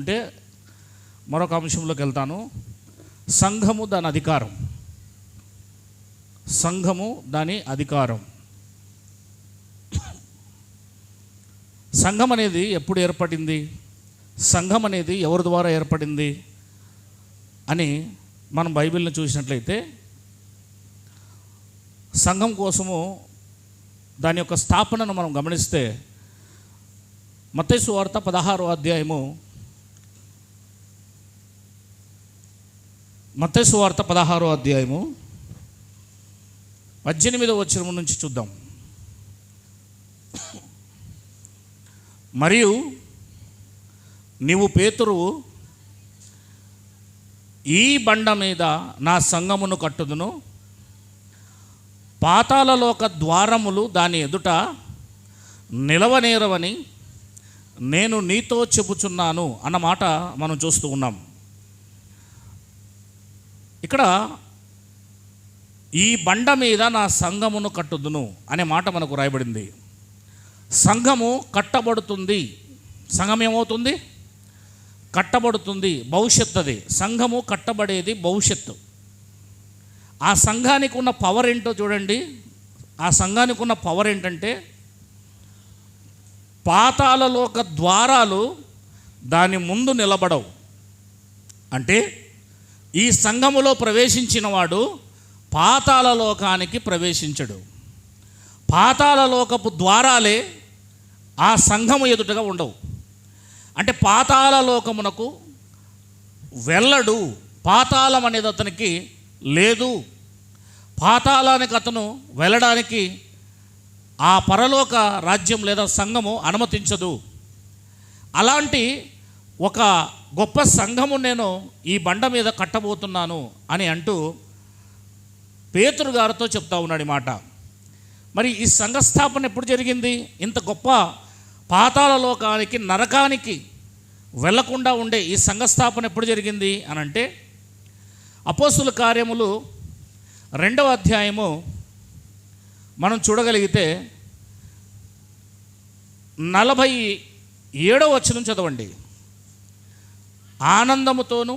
అంటే మరొక అంశంలోకి వెళ్తాను. సంఘము దాని అధికారం. సంఘము దాని అధికారం. సంఘం అనేది ఎప్పుడు ఏర్పడింది, సంఘం అనేది ఎవరి ద్వారా ఏర్పడింది అని మనం బైబిల్ని చూసినట్లయితే సంఘం కోసము దాని యొక్క స్థాపనను మనం గమనిస్తే మత్తయి సువార్త 16వ అధ్యాయము, మత్తయి సువార్త 16వ అధ్యాయము 18వ వచనం నుంచి చూద్దాం. మరియు నీవు పేతురువు, ఈ బండ మీద నా సంఘమును కట్టుదును, పాతాళలోక ద్వారములు దాని ఎదుట నిలవనేరవని నేను నీతో చెప్పుచున్నాను అన్నమాట మనం చూస్తూ ఉన్నాం. ఇక్కడ ఈ బండ మీద నా సంఘమును కట్టుదును అనే మాట మనకు రాయబడింది. సంఘము కట్టబడుతుంది. సంఘం ఏమవుతుంది? కట్టబడుతుంది. భవిష్యత్తు అది. సంఘము కట్టబడేది భవిష్యత్తు. ఆ సంఘానికి ఉన్న పవర్ ఏంటో చూడండి. ఆ సంఘానికి ఉన్న పవర్ ఏంటంటే పాతాళలోక ద్వారాలు దాని ముందు నిలబడవు. అంటే ఈ సంఘములో ప్రవేశించిన వాడు పాతాళలోకానికి ప్రవేశించడు. పాతాళలోకపు ద్వారాలే ఆ సంఘము ఎదుటగా ఉండవు. అంటే పాతాళలోకమునకు వెళ్ళడు. పాతాళం అనేది అతనికి లేదు. పాతాళానికి అతను వెళ్ళడానికి ఆ పరలోక రాజ్యం లేదా సంఘము అనుమతించదు. అలాంటి ఒక గొప్ప సంఘము నేను ఈ బండ మీద కట్టబోతున్నాను అని అంటూ పేతురు గారితో చెప్తా ఉన్నాడు ఈ మాట. మరి ఈ సంఘస్థాపన ఎప్పుడు జరిగింది? ఇంత గొప్ప పాతాళలోకానికి, నరకానికి వెళ్లకుండా ఉండే ఈ సంఘస్థాపన ఎప్పుడు జరిగింది అని అంటే అపోస్తుల కార్యములు 2వ అధ్యాయము మనం చూడగలిగితే 47వ వచనం చదవండి. ఆనందముతోను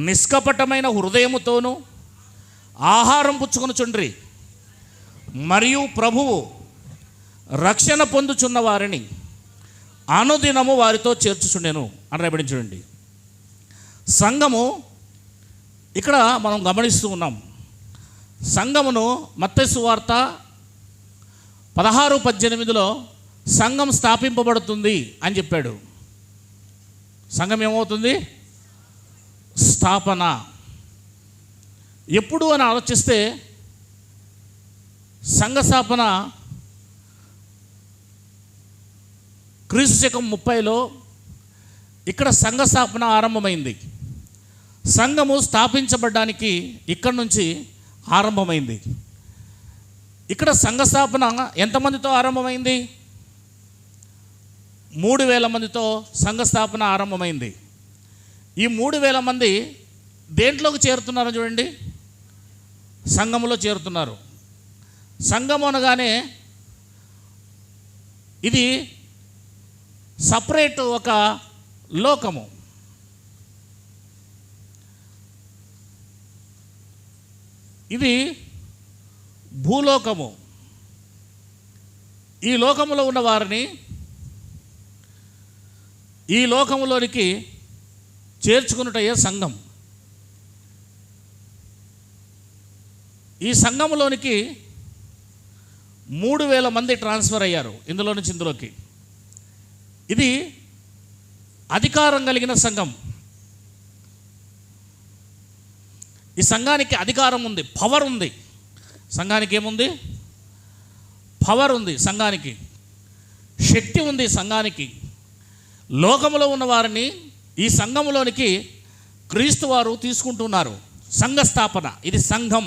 నిష్కపటమైన హృదయముతోను ఆహారం పుచ్చుకొనుచుండ్రి, మరియు ప్రభువు రక్షణ పొందుచున్న వారిని అనుదినము వారితో చేర్చుచుండెను అని రాయబడి చూడండి. సంఘము ఇక్కడ మనం గమనిస్తూ ఉన్నాం. సంఘమును మత్తయి సువార్త 16:18లో సంఘం స్థాపింపబడుతుంది అని చెప్పాడు. సంఘం ఏమవుతుంది? స్థాపన. ఎప్పుడు అని ఆలోచిస్తే సంఘ స్థాపన క్రీస్తు శకం 30లో ఇక్కడ సంఘ స్థాపన ఆరంభమైంది. సంఘము స్థాపించబడడానికి ఇక్కడి నుంచి ఆరంభమైంది. ఇక్కడ సంఘ స్థాపన ఎంతమందితో ఆరంభమైంది? 3000 మందితో సంఘ స్థాపన ఆరంభమైంది. ఈ 3000 మంది దేంట్లోకి చేరుతున్నారో చూడండి, సంఘములో చేరుతున్నారు. సంఘము అనగానే ఇది సపరేట్ ఒక లోకము. ఇది భూలోకము. ఈ లోకములో ఉన్న వారిని ఈ లోకములోనికి చేర్చుకున్నటయే సంఘం. ఈ సంఘములోనికి 3000 మంది ట్రాన్స్ఫర్ అయ్యారు ఇందులో నుంచి ఇందులోకి. ఇది అధికారం కలిగిన సంఘం. ఈ సంఘానికి అధికారం ఉంది, పవర్ ఉంది. సంఘానికి ఏముంది? పవర్ ఉంది. సంఘానికి శక్తి ఉంది. సంఘానికి లోకములో ఉన్న వారిని ఈ సంఘములోనికి క్రీస్తు వారు తీసుకుంటున్నారు. సంఘ స్థాపన ఇది సంఘం.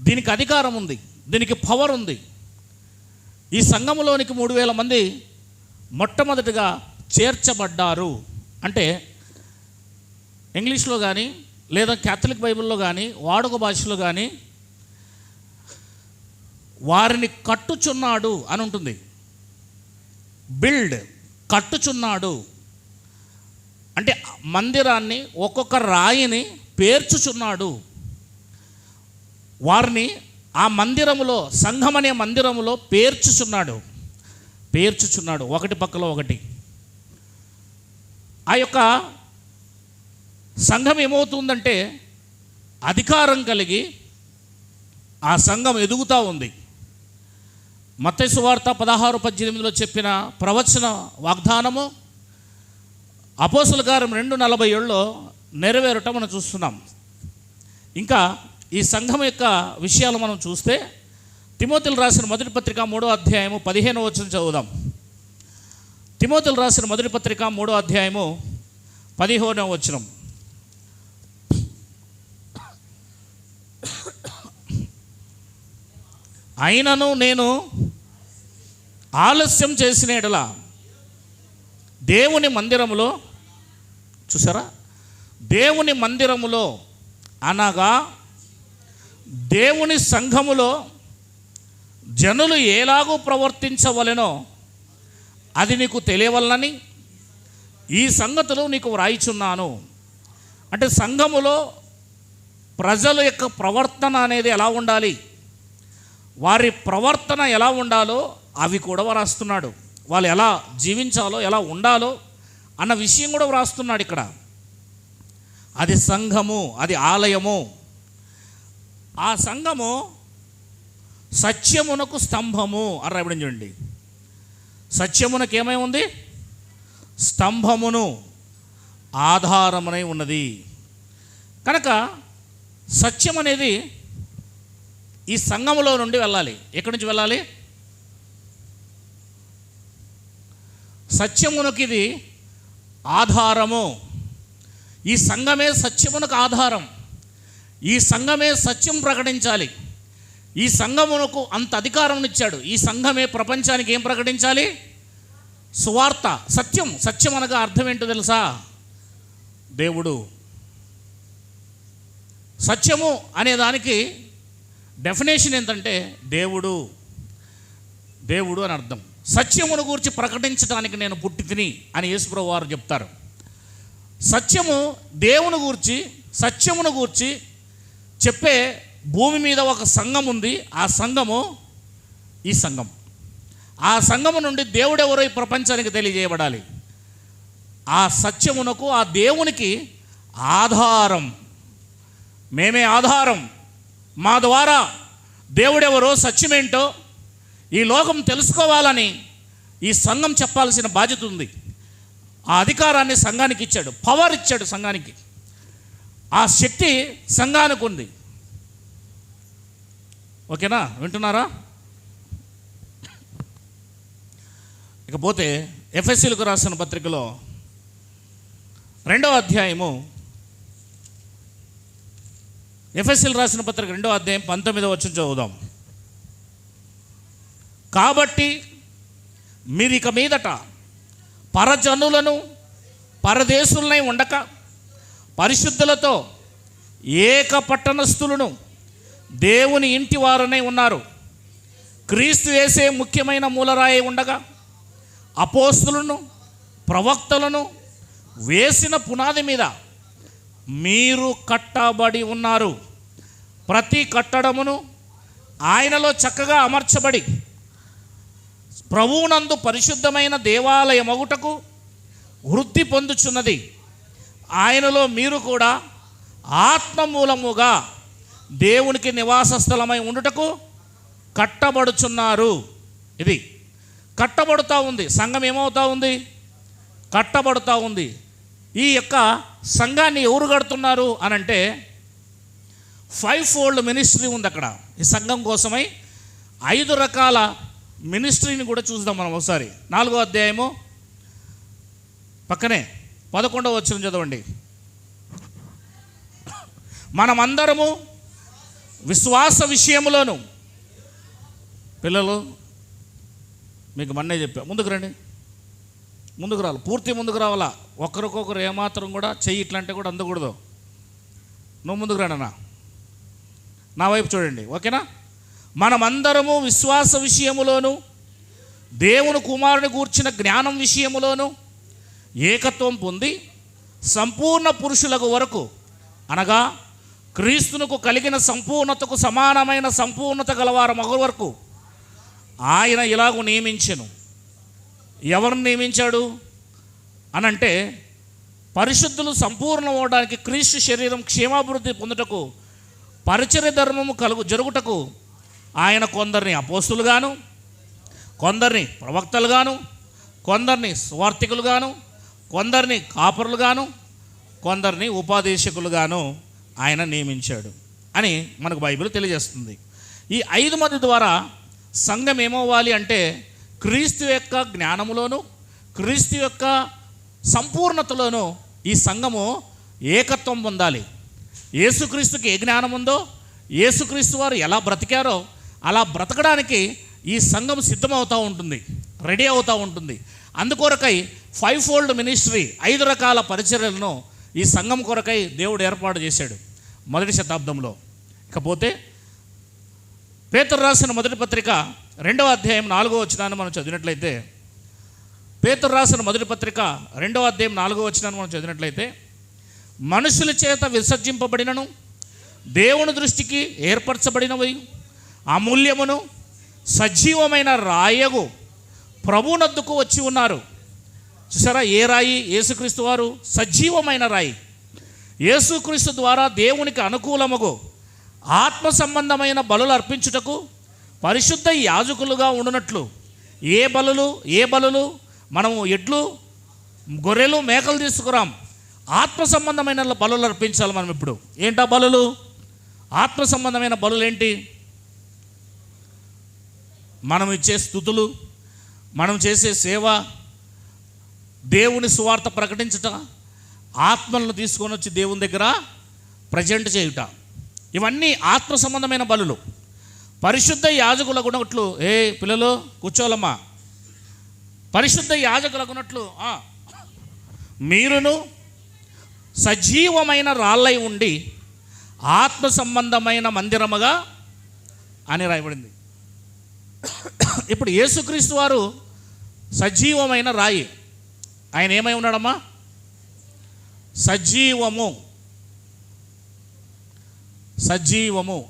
దీనికి అధికారం ఉంది, దీనికి పవర్ ఉంది. ఈ సంఘములోనికి 3000 మంది మొట్టమొదటిగా చేర్చబడ్డారు. అంటే ఇంగ్లీష్లో కానీ లేదా క్యాథలిక్ బైబిల్లో కానీ వాడుక భాషలో కానీ వారిని కట్టుచున్నాడు అని ఉంటుంది. బిల్డ్, కట్టుచున్నాడు అంటే మందిరాన్ని ఒక్కొక్క రాయిని పేర్చుచున్నాడు. వారిని ఆ మందిరములో, సంఘం అనే మందిరములో పేర్చుచున్నాడు, ఒకటి పక్కలో ఒకటి. ఆ యొక్క సంఘం ఏమవుతుందంటే అధికారం కలిగి ఆ సంఘం ఎదుగుతూ ఉంది. మత్తయి సువార్త 16:18 చెప్పిన ప్రవచన వాగ్దానము అపోస్తలుల కార్యం 2:47 నెరవేరటం మనం చూస్తున్నాం. ఇంకా ఈ సంఘం యొక్క విషయాలు మనం చూస్తే తిమోతిలు రాసిన మొదటి పత్రిక 3వ అధ్యాయము 15వ వచనం చదువుదాం. తిమోతిలు రాసిన మొదటి పత్రిక 3వ అధ్యాయము 15వ వచనం. అయినను నేను ఆలస్యం చేసిన యెడల దేవుని మందిరములో, చూసారా, దేవుని మందిరములో అనగా దేవుని సంఘములో జనులు ఎలాగూ ప్రవర్తించవలెనో అది నీకు తెలియవలనని ఈ సంగతులు నీకు వ్రాయిచున్నాను. అంటే సంఘములో ప్రజల యొక్క ప్రవర్తన అనేది ఎలా ఉండాలి, వారి ప్రవర్తన ఎలా ఉండాలో అవి కూడా వ్రాస్తున్నాడు. వాళ్ళు ఎలా జీవించాలో, ఎలా ఉండాలో అన్న విషయం కూడా వ్రాస్తున్నాడు ఇక్కడ. అది సంఘము, అది ఆలయము. ఆ సంఘము సత్యమునకు స్తంభము అని రాయబడి చూడండి. సత్యమునకు ఏమై ఉంది? స్తంభమును ఆధారమునై ఉన్నది. కనుక సత్యం అనేది ఈ సంఘములో నుండి వెళ్ళాలి. ఎక్కడి నుంచి వెళ్ళాలి? సత్యమునకు ఇది ఆధారము. ఈ సంఘమే సత్యమునకు ఆధారం. ఈ సంఘమే సత్యం ప్రకటించాలి. ఈ సంఘమునకు అంత అధికారం ఇచ్చాడు. ఈ సంఘమే ప్రపంచానికి ఏం ప్రకటించాలి? సువార్త, సత్యం. సత్యం అనగా అర్థం ఏంటో తెలుసా? దేవుడు. సత్యము అనే దానికి డెఫినేషన్ ఏంటంటే దేవుడు, దేవుడు అని అర్థం. సత్యమును గూర్చి ప్రకటించడానికి నేను పుట్టి తిని అని యేసుప్రభువు వారు చెప్తారు. సత్యము దేవుని గూర్చి, సత్యమును గూర్చి చెప్పే భూమి మీద ఒక సంఘం ఉంది. ఆ సంఘము ఈ సంఘం. ఆ సంఘము నుండి దేవుడెవరో ఈ ప్రపంచానికి తెలియజేయబడాలి. ఆ సత్యమునకు, ఆ దేవునికి ఆధారం మేమే ఆధారం. మా ద్వారా దేవుడెవరో, సత్యమేంటో ఈ లోకం తెలుసుకోవాలని ఈ సంఘం చెప్పాల్సిన బాధ్యత ఉంది. ఆ అధికారాన్ని సంఘానికి ఇచ్చాడు, పవర్ ఇచ్చాడు సంఘానికి. ఆ శక్తి సంఘానికి ఉంది. ఓకేనా? వింటున్నారా? ఇకపోతే ఎఫెసీయులకు రాసిన పత్రికలో 2వ అధ్యాయము, ఎఫెసీయులకు రాసిన పత్రిక 2వ అధ్యాయం 19వ వచనం చదువుదాం. కాబట్టి మీరు ఇక మీదట పరజనులను, పరదేశులనై ఉండక పరిశుద్ధులతో ఏక పట్టణస్థులను దేవుని ఇంటి వారనై ఉన్నారు. క్రీస్తు యేసే ముఖ్యమైన మూలరాయి ఉండగా అపోస్తులను, ప్రవక్తలను వేసిన పునాది మీద మీరు కట్టబడి ఉన్నారు. ప్రతి కట్టడమును ఆయనలో చక్కగా అమర్చబడి ప్రభువునందు పరిశుద్ధమైన దేవాలయమగుటకు వృద్ధి పొందుచున్నది. ఆయనలో మీరు కూడా ఆత్మ మూలముగా దేవునికి నివాస స్థలమై ఉండుటకు కట్టబడుచున్నారు. ఇది కట్టబడుతూ ఉంది. సంఘం ఏమవుతూ ఉంది? కట్టబడుతూ ఉంది. ఈ యొక్క సంఘాన్ని ఎవరు కడుతున్నారు అనంటే 5-fold మినిస్ట్రీ ఉంది అక్కడ. ఈ సంఘం కోసమై 5 రకాల మినిస్ట్రీని కూడా చూద్దాం మనం ఒకసారి. 4వ అధ్యాయము పక్కనే 11వ వచనం చదవండి. మనమందరము విశ్వాస విషయములోను, పిల్లలు మీకు మొన్నే చెప్పా, ముందుకు రండి, ముందుకు రావాలి, పూర్తి ముందుకు రావాలా. ఒకరికొకరు ఏమాత్రం కూడా చెయ్యి ఇట్లంటే కూడా అందకూడదు. నువ్వు ముందుకు రండి అన్న, నా వైపు చూడండి, ఓకేనా? మనమందరము విశ్వాస విషయములోను, దేవుని కుమారుని గూర్చిన జ్ఞానం విషయములోను ఏకత్వం పొంది సంపూర్ణ పురుషులకు వరకు, అనగా క్రీస్తునకు కలిగిన సంపూర్ణతకు సమానమైన సంపూర్ణత గలవారు మగ వరకు ఆయన ఇలాగూ నియమించెను. ఎవరిని నియమించాడు అనంటే, పరిశుద్ధులు సంపూర్ణం అవడానికి, క్రీస్తు శరీరం క్షేమాభివృద్ధి పొందుటకు, పరిచర్య ధర్మము జరుగుటకు ఆయన కొందరిని అపోస్తులుగాను, కొందరిని ప్రవక్తలుగాను, కొందరిని సువార్తికులుగాను, కొందరిని కాపరులుగాను, కొందరిని ఉపదేశకులుగాను ఆయన నియమించాడు అని మనకు బైబిల్ తెలియజేస్తుంది. ఈ 5 మంది ద్వారా సంఘం ఏమవ్వాలి అంటే, క్రీస్తు యొక్క జ్ఞానములోను, క్రీస్తు యొక్క సంపూర్ణతలోనూ ఈ సంఘము ఏకత్వం పొందాలి. యేసుక్రీస్తుకి ఏ జ్ఞానం ఉందో, యేసుక్రీస్తు వారు ఎలా బ్రతికారో అలా బ్రతకడానికి ఈ సంఘం సిద్ధమవుతూ ఉంటుంది, రెడీ అవుతూ ఉంటుంది. అందుకొరకై 5 ఫోల్డ్ మినిస్ట్రీ, 5 రకాల పరిచర్యలను ఈ సంఘం కొరకై దేవుడు ఏర్పాటు చేశాడు మొదటి శతాబ్దంలో. ఇకపోతే పేతురు రాసిన మొదటి పత్రిక 2వ అధ్యాయం 4వ వచనాన్ని మనం చదివినట్లయితే, పేతురు రాసిన మొదటి పత్రిక 2వ అధ్యాయం 4వ వచనాన్ని మనం చదివినట్లయితే, మనుషుల చేత విసర్జింపబడినను దేవుని దృష్టికి ఏర్పరచబడినవి అమూల్యమును సజీవమైన రాయగు ప్రభువునొద్దకు వచ్చి ఉన్నారు. చూసారా, ఏ రాయి? యేసుక్రీస్తు వారు సజీవమైన రాయి. యేసుక్రీస్తు ద్వారా దేవునికి అనుకూలముగు ఆత్మ సంబంధమైన బలులు అర్పించుటకు పరిశుద్ధ యాజకులుగా ఉండునట్లు. ఏ బలులు? మనము ఎడ్లు, గొర్రెలు, మేకలు తీసుకురాం. ఆత్మ సంబంధమైన బలులు అర్పించాలి మనం. ఇప్పుడు ఏంటా బలులు? ఆత్మ సంబంధమైన బలులు ఏంటి? మనం ఇచ్చే స్తుతులు, మనం చేసే సేవ, దేవుని సువార్త ప్రకటించుట, ఆత్మలను తీసుకొని వచ్చి దేవుని దగ్గర ప్రజెంట్ చేయుట, ఇవన్నీ ఆత్మ సంబంధమైన బలులు. పరిశుద్ధ యాజకులగునట్లు, పిల్లలు కూర్చోలమ్మా, పరిశుద్ధ యాజకులగునట్లు మీరును సజీవమైన రాళ్ళై ఉండి ఆత్మ సంబంధమైన మందిరముగా అని రాయబడింది. ఇప్పుడు యేసుక్రీస్తు వారు సజీవమైన రాయి. ఆయన ఏమై ఉన్నాడమ్మా? సజీవము,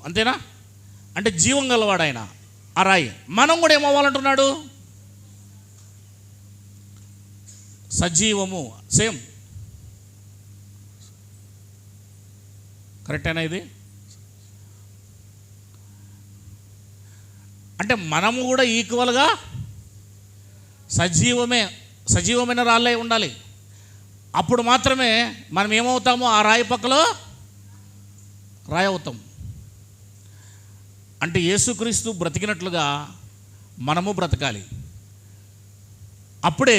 అంతేనా? అంటే జీవం గలవాడు ఆయన, ఆ రాయి. మనం కూడా ఏమవ్వాలంటున్నాడు? సజీవము. సేమ్, కరెక్టేనా ఇది? అంటే మనము కూడా ఈక్వల్గా సజీవమైన రాళ్ళే ఉండాలి. అప్పుడు మాత్రమే మనం ఏమవుతామో ఆ రాయి పక్కలో రాయి అవుతాం. అంటే యేసుక్రీస్తు బ్రతికినట్లుగా మనము బ్రతకాలి. అప్పుడే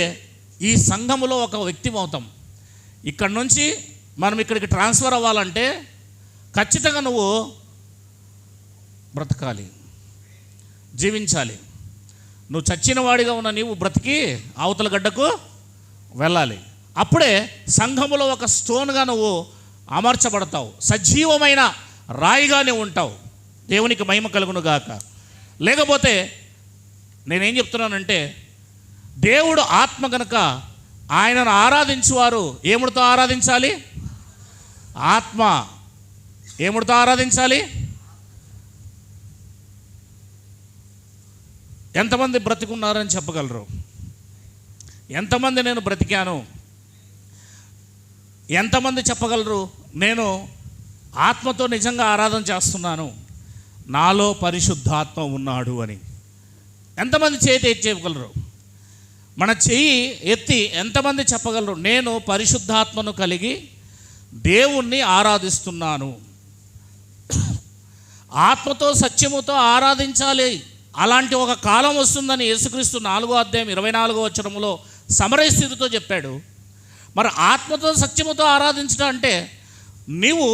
ఈ సంఘములో ఒక వ్యక్తి అవుతాం. ఇక్కడ నుంచి మనం ఇక్కడికి ట్రాన్స్ఫర్ అవ్వాలంటే ఖచ్చితంగా నువ్వు బ్రతకాలి, జీవించాలి. నువ్వు చచ్చిన వాడిగా ఉన్న నీవు బ్రతికి అవతల గడ్డకు వెళ్ళాలి. అప్పుడే సంఘములో ఒక స్టోన్గా నువ్వు అమర్చబడతావు, సజీవమైన రాయిగా నువ్వు ఉంటావు. దేవునికి మహిమ కలుగును గాక. లేకపోతే నేనేం చెప్తున్నానంటే, దేవుడు ఆత్మ కనుక ఆయనను ఆరాధించువారు ఏముడితో ఆరాధించాలి? ఆత్మ. ఏముడితో ఆరాధించాలి? ఎంతమంది బ్రతికున్నారని చెప్పగలరు? ఎంతమంది నేను బ్రతికాను? ఎంతమంది చెప్పగలరు నేను ఆత్మతో నిజంగా ఆరాధన చేస్తున్నాను, నాలో పరిశుద్ధాత్మ ఉన్నాడు అని? ఎంతమంది చేతి ఎత్తి చెప్పగలరు? మన చెయ్యి ఎత్తి ఎంతమంది చెప్పగలరు నేను పరిశుద్ధాత్మను కలిగి దేవుణ్ణి ఆరాధిస్తున్నాను? ఆత్మతో సత్యముతో ఆరాధించాలి. అలాంటి ఒక కాలం వస్తుందని యేసుక్రీస్తు 4వ అధ్యాయం 24వ వచనములో సమరయ స్థితితో చెప్పాడు. మరి ఆత్మతో సత్యముతో ఆరాధించడం అంటే నీవు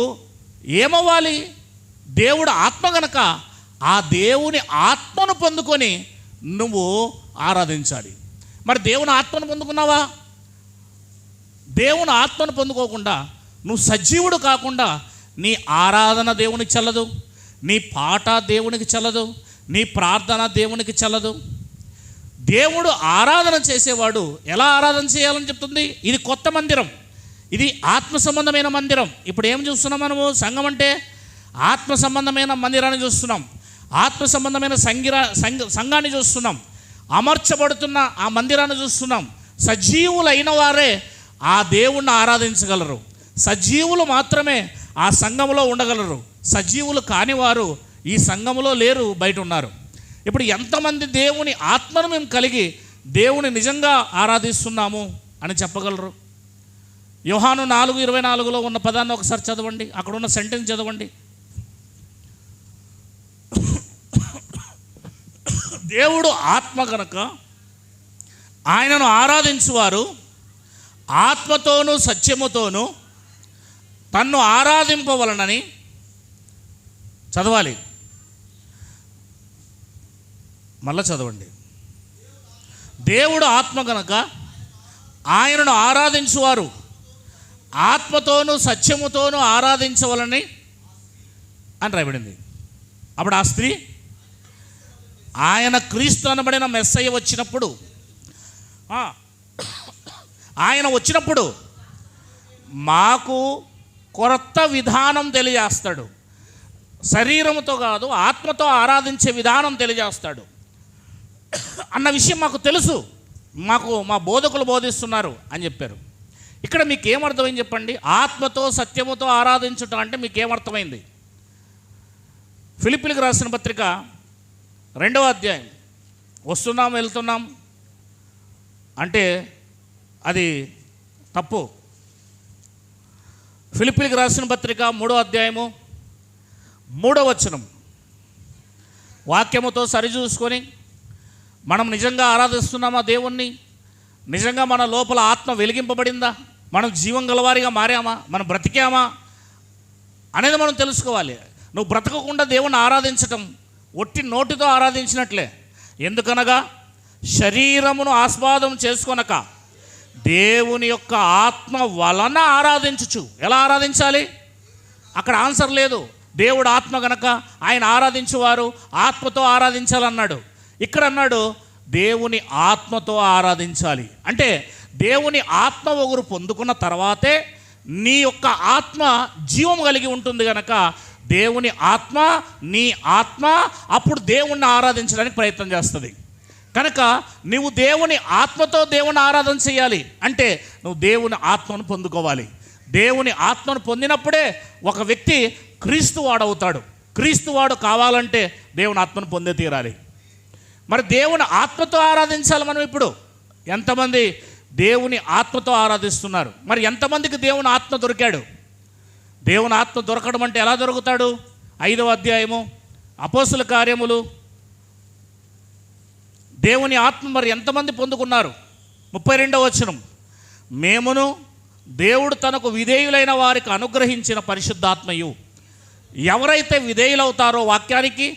ఏమవ్వాలి? దేవుడు ఆత్మ గనక ఆ దేవుని ఆత్మను పొందుకొని నువ్వు ఆరాధించాలి. మరి దేవుని ఆత్మను పొందుకున్నావా? దేవుని ఆత్మను పొందుకోకుండా నువ్వు సజీవుడు కాకుండా నీ ఆరాధన దేవునికి చెల్లదు, నీ పాట దేవునికి చెల్లదు, నీ ప్రార్థన దేవునికి చెల్లదు. దేవుడు ఆరాధన చేసేవాడు ఎలా ఆరాధన చేయాలని చెప్తుంది? ఇది కొత్త మందిరం. ఇది ఆత్మ సంబంధమైన మందిరం. ఇప్పుడు ఏం చూస్తున్నాం మనము? సంఘం అంటే ఆత్మ సంబంధమైన మందిరాన్ని చూస్తున్నాం, ఆత్మ సంబంధమైన సంఘాన్ని చూస్తున్నాం, అమర్చబడుతున్న ఆ మందిరాన్ని చూస్తున్నాం. సజీవులైన వారే ఆ దేవుణ్ణి ఆరాధించగలరు, సజీవులు మాత్రమే ఆ సంఘములో ఉండగలరు. సజీవులు కాని వారు ఈ సంఘములో లేరు, బయట ఉన్నారు. ఇప్పుడు ఎంతమంది దేవుని ఆత్మను మేము కలిగి దేవుని నిజంగా ఆరాధిస్తున్నాము అని చెప్పగలరు? యోహాను 4:24 ఉన్న పదాన్ని ఒకసారి చదవండి, అక్కడ ఉన్న సెంటెన్స్ చదవండి. దేవుడు ఆత్మ కనుక ఆయనను ఆరాధించువారు ఆత్మతోనూ సత్యముతోనూ తన్ను ఆరాధింపవలనని చదవాలి. మళ్ళా చదవండి. దేవుడు ఆత్మ కనుక ఆయనను ఆరాధించువారు ఆత్మతోనూ సత్యముతోనూ ఆరాధించవలని అని రాయబడింది. అప్పుడు ఆ స్త్రీ ఆయన క్రీస్తు అనబడిన మెస్సయ్య వచ్చినప్పుడు, ఆయన వచ్చినప్పుడు మాకు కొత్త విధానం తెలియజేస్తాడు. శరీరంతో కాదు, ఆత్మతో ఆరాధించే విధానం తెలియజేస్తాడు అన్న విషయం మాకు తెలుసు, మా బోధకులు బోధిస్తున్నారు అని చెప్పారు. ఇక్కడ మీకు ఏమర్థమైంది చెప్పండి? ఆత్మతో సత్యముతో ఆరాధించటం అంటే మీకు ఏమర్థమైంది? ఫిలిప్పీలకు రాసిన పత్రిక 2వ అధ్యాయం. వస్తున్నాం వెళ్తున్నాం అంటే అది తప్పు. ఫిలిప్పీలకు రాసిన పత్రిక 3వ అధ్యాయము 3వ వచనం. వాక్యముతో సరిచూసుకొని మనం నిజంగా ఆరాధిస్తున్నామా దేవుణ్ణి? నిజంగా మన లోపల ఆత్మ వెలిగింపబడిందా? మనం జీవం గలవారిగా మారామా? మనం బ్రతికామా అనేది మనం తెలుసుకోవాలి. నువ్వు బ్రతకకుండా దేవుణ్ణి ఆరాధించటం ఒట్టి నోటితో ఆరాధించినట్లే. ఎందుకనగా శరీరమును ఆస్వాదం చేసుకొనక దేవుని యొక్క ఆత్మ వలన ఆరాధించుచు. ఎలా ఆరాధించాలి? అక్కడ ఆన్సర్ లేదు. దేవుడు ఆత్మ గనక ఆయన ఆరాధించువారు ఆత్మతో ఆరాధించాలన్నాడు. ఇక్కడ అన్నాడు దేవుని ఆత్మతో ఆరాధించాలి. అంటే దేవుని ఆత్మ ఒకరు పొందుకున్న తర్వాతే నీ యొక్క ఆత్మ జీవం కలిగి ఉంటుంది కనుక దేవుని ఆత్మ, నీ ఆత్మ అప్పుడు దేవుణ్ణి ఆరాధించడానికి ప్రయత్నం చేస్తుంది. కనుక నువ్వు దేవుని ఆత్మతో దేవుని ఆరాధన చేయాలి అంటే నువ్వు దేవుని ఆత్మను పొందుకోవాలి. దేవుని ఆత్మను పొందినప్పుడే ఒక వ్యక్తి క్రీస్తు వాడవుతాడు. క్రీస్తు వాడు కావాలంటే దేవుని ఆత్మను పొందే తీరాలి. మరి దేవుని ఆత్మతో ఆరాధించాలి. మనం ఇప్పుడు ఎంతమంది దేవుని ఆత్మతో ఆరాధిస్తున్నారు? మరి ఎంతమందికి దేవుని ఆత్మ దొరికాడు? దేవుని ఆత్మ దొరకడం అంటే ఎలా దొరుకుతాడు? 5వ అధ్యాయము అపోస్తుల కార్యములు. దేవుని ఆత్మ మరి ఎంతమంది పొందుకున్నారు? 32వ వచనం. మేమును దేవుడు తనకు విధేయులైన వారికి అనుగ్రహించిన పరిశుద్ధాత్మయు. ఎవరైతే విధేయులవుతారో వాక్యానికి,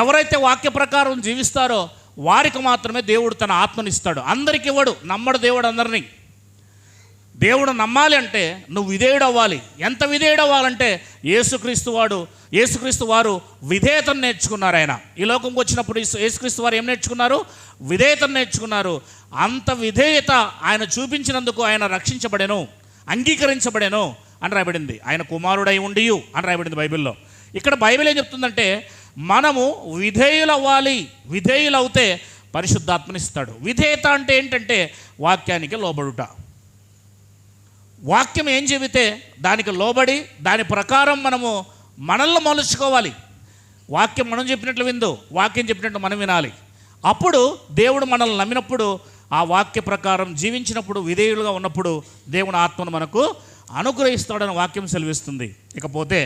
ఎవరైతే వాక్య ప్రకారం జీవిస్తారో వారికి మాత్రమే దేవుడు తన ఆత్మనిస్తాడు. అందరికి ఇవ్వడు. నమ్మడు దేవుడు అందరినీ. దేవుడు నమ్మాలి అంటే నువ్వు విధేయుడు అవ్వాలి. ఎంత విధేయుడు అవ్వాలంటే యేసుక్రీస్తు వారు విధేయతను నేర్చుకున్నారు. ఆయన ఈ లోకంకి వచ్చినప్పుడు యేసుక్రీస్తు వారు ఏం నేర్చుకున్నారు? విధేయతను నేర్చుకున్నారు. అంత విధేయత ఆయన చూపించినందుకు ఆయన రక్షించబడెను, అంగీకరించబడెను అని రాయబడింది. ఆయన కుమారుడై ఉండియు అని రాయబడింది బైబిల్లో. ఇక్కడ బైబిల్ ఏం చెప్తుందంటే మనము విధేయులవ్వాలి. విధేయులవుతే పరిశుద్ధాత్మనిస్తాడు. విధేయత అంటే ఏంటంటే వాక్యానికి లోబడుట. వాక్యం ఏం చెబితే దానికి లోబడి దాని ప్రకారం మనల్ని మలుచుకోవాలి. వాక్యం మనం చెప్పినట్లు విందు, వాక్యం చెప్పినట్లు మనం వినాలి. అప్పుడు దేవుడు మనల్ని నమ్మినప్పుడు ఆ వాక్య ప్రకారం జీవించినప్పుడు విధేయులుగా ఉన్నప్పుడు దేవుని ఆత్మను మనకు అనుగ్రహిస్తాడని వాక్యం సెలవిస్తుంది. ఇకపోతే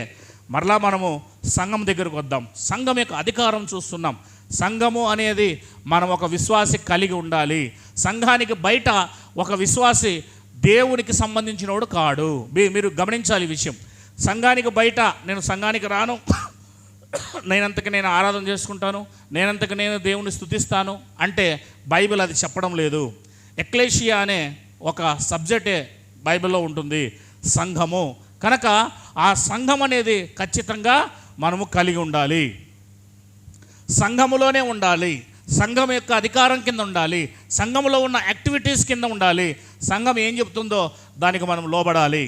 మరలా మనము సంఘం దగ్గరకు వద్దాం. సంఘం యొక్క అధికారం చూస్తున్నాం. సంఘము అనేది మనం ఒక విశ్వాసి కలిగి ఉండాలి. సంఘానికి బయట ఒక విశ్వాసి దేవునికి సంబంధించినవాడు కాడు. మీరు గమనించాలి ఈ విషయం. సంఘానికి బయట నేను సంఘానికి రాను, నేనంతకు నేను ఆరాధన చేసుకుంటాను, నేనంతకు నేను దేవుని స్తుతిస్తాను అంటే బైబిల్ అది చెప్పడం లేదు. ఎక్లేషియా అనే ఒక సబ్జెక్టే బైబిల్లో ఉంటుంది, సంఘము. కనుక ఆ సంఘం అనేది ఖచ్చితంగా మనము కలిగి ఉండాలి. సంఘములోనే ఉండాలి. సంఘం యొక్క అధికారం కింద ఉండాలి, సంఘంలో ఉన్న యాక్టివిటీస్ కింద ఉండాలి. సంఘం ఏం చెప్తుందో దానికి మనం లోబడాలి.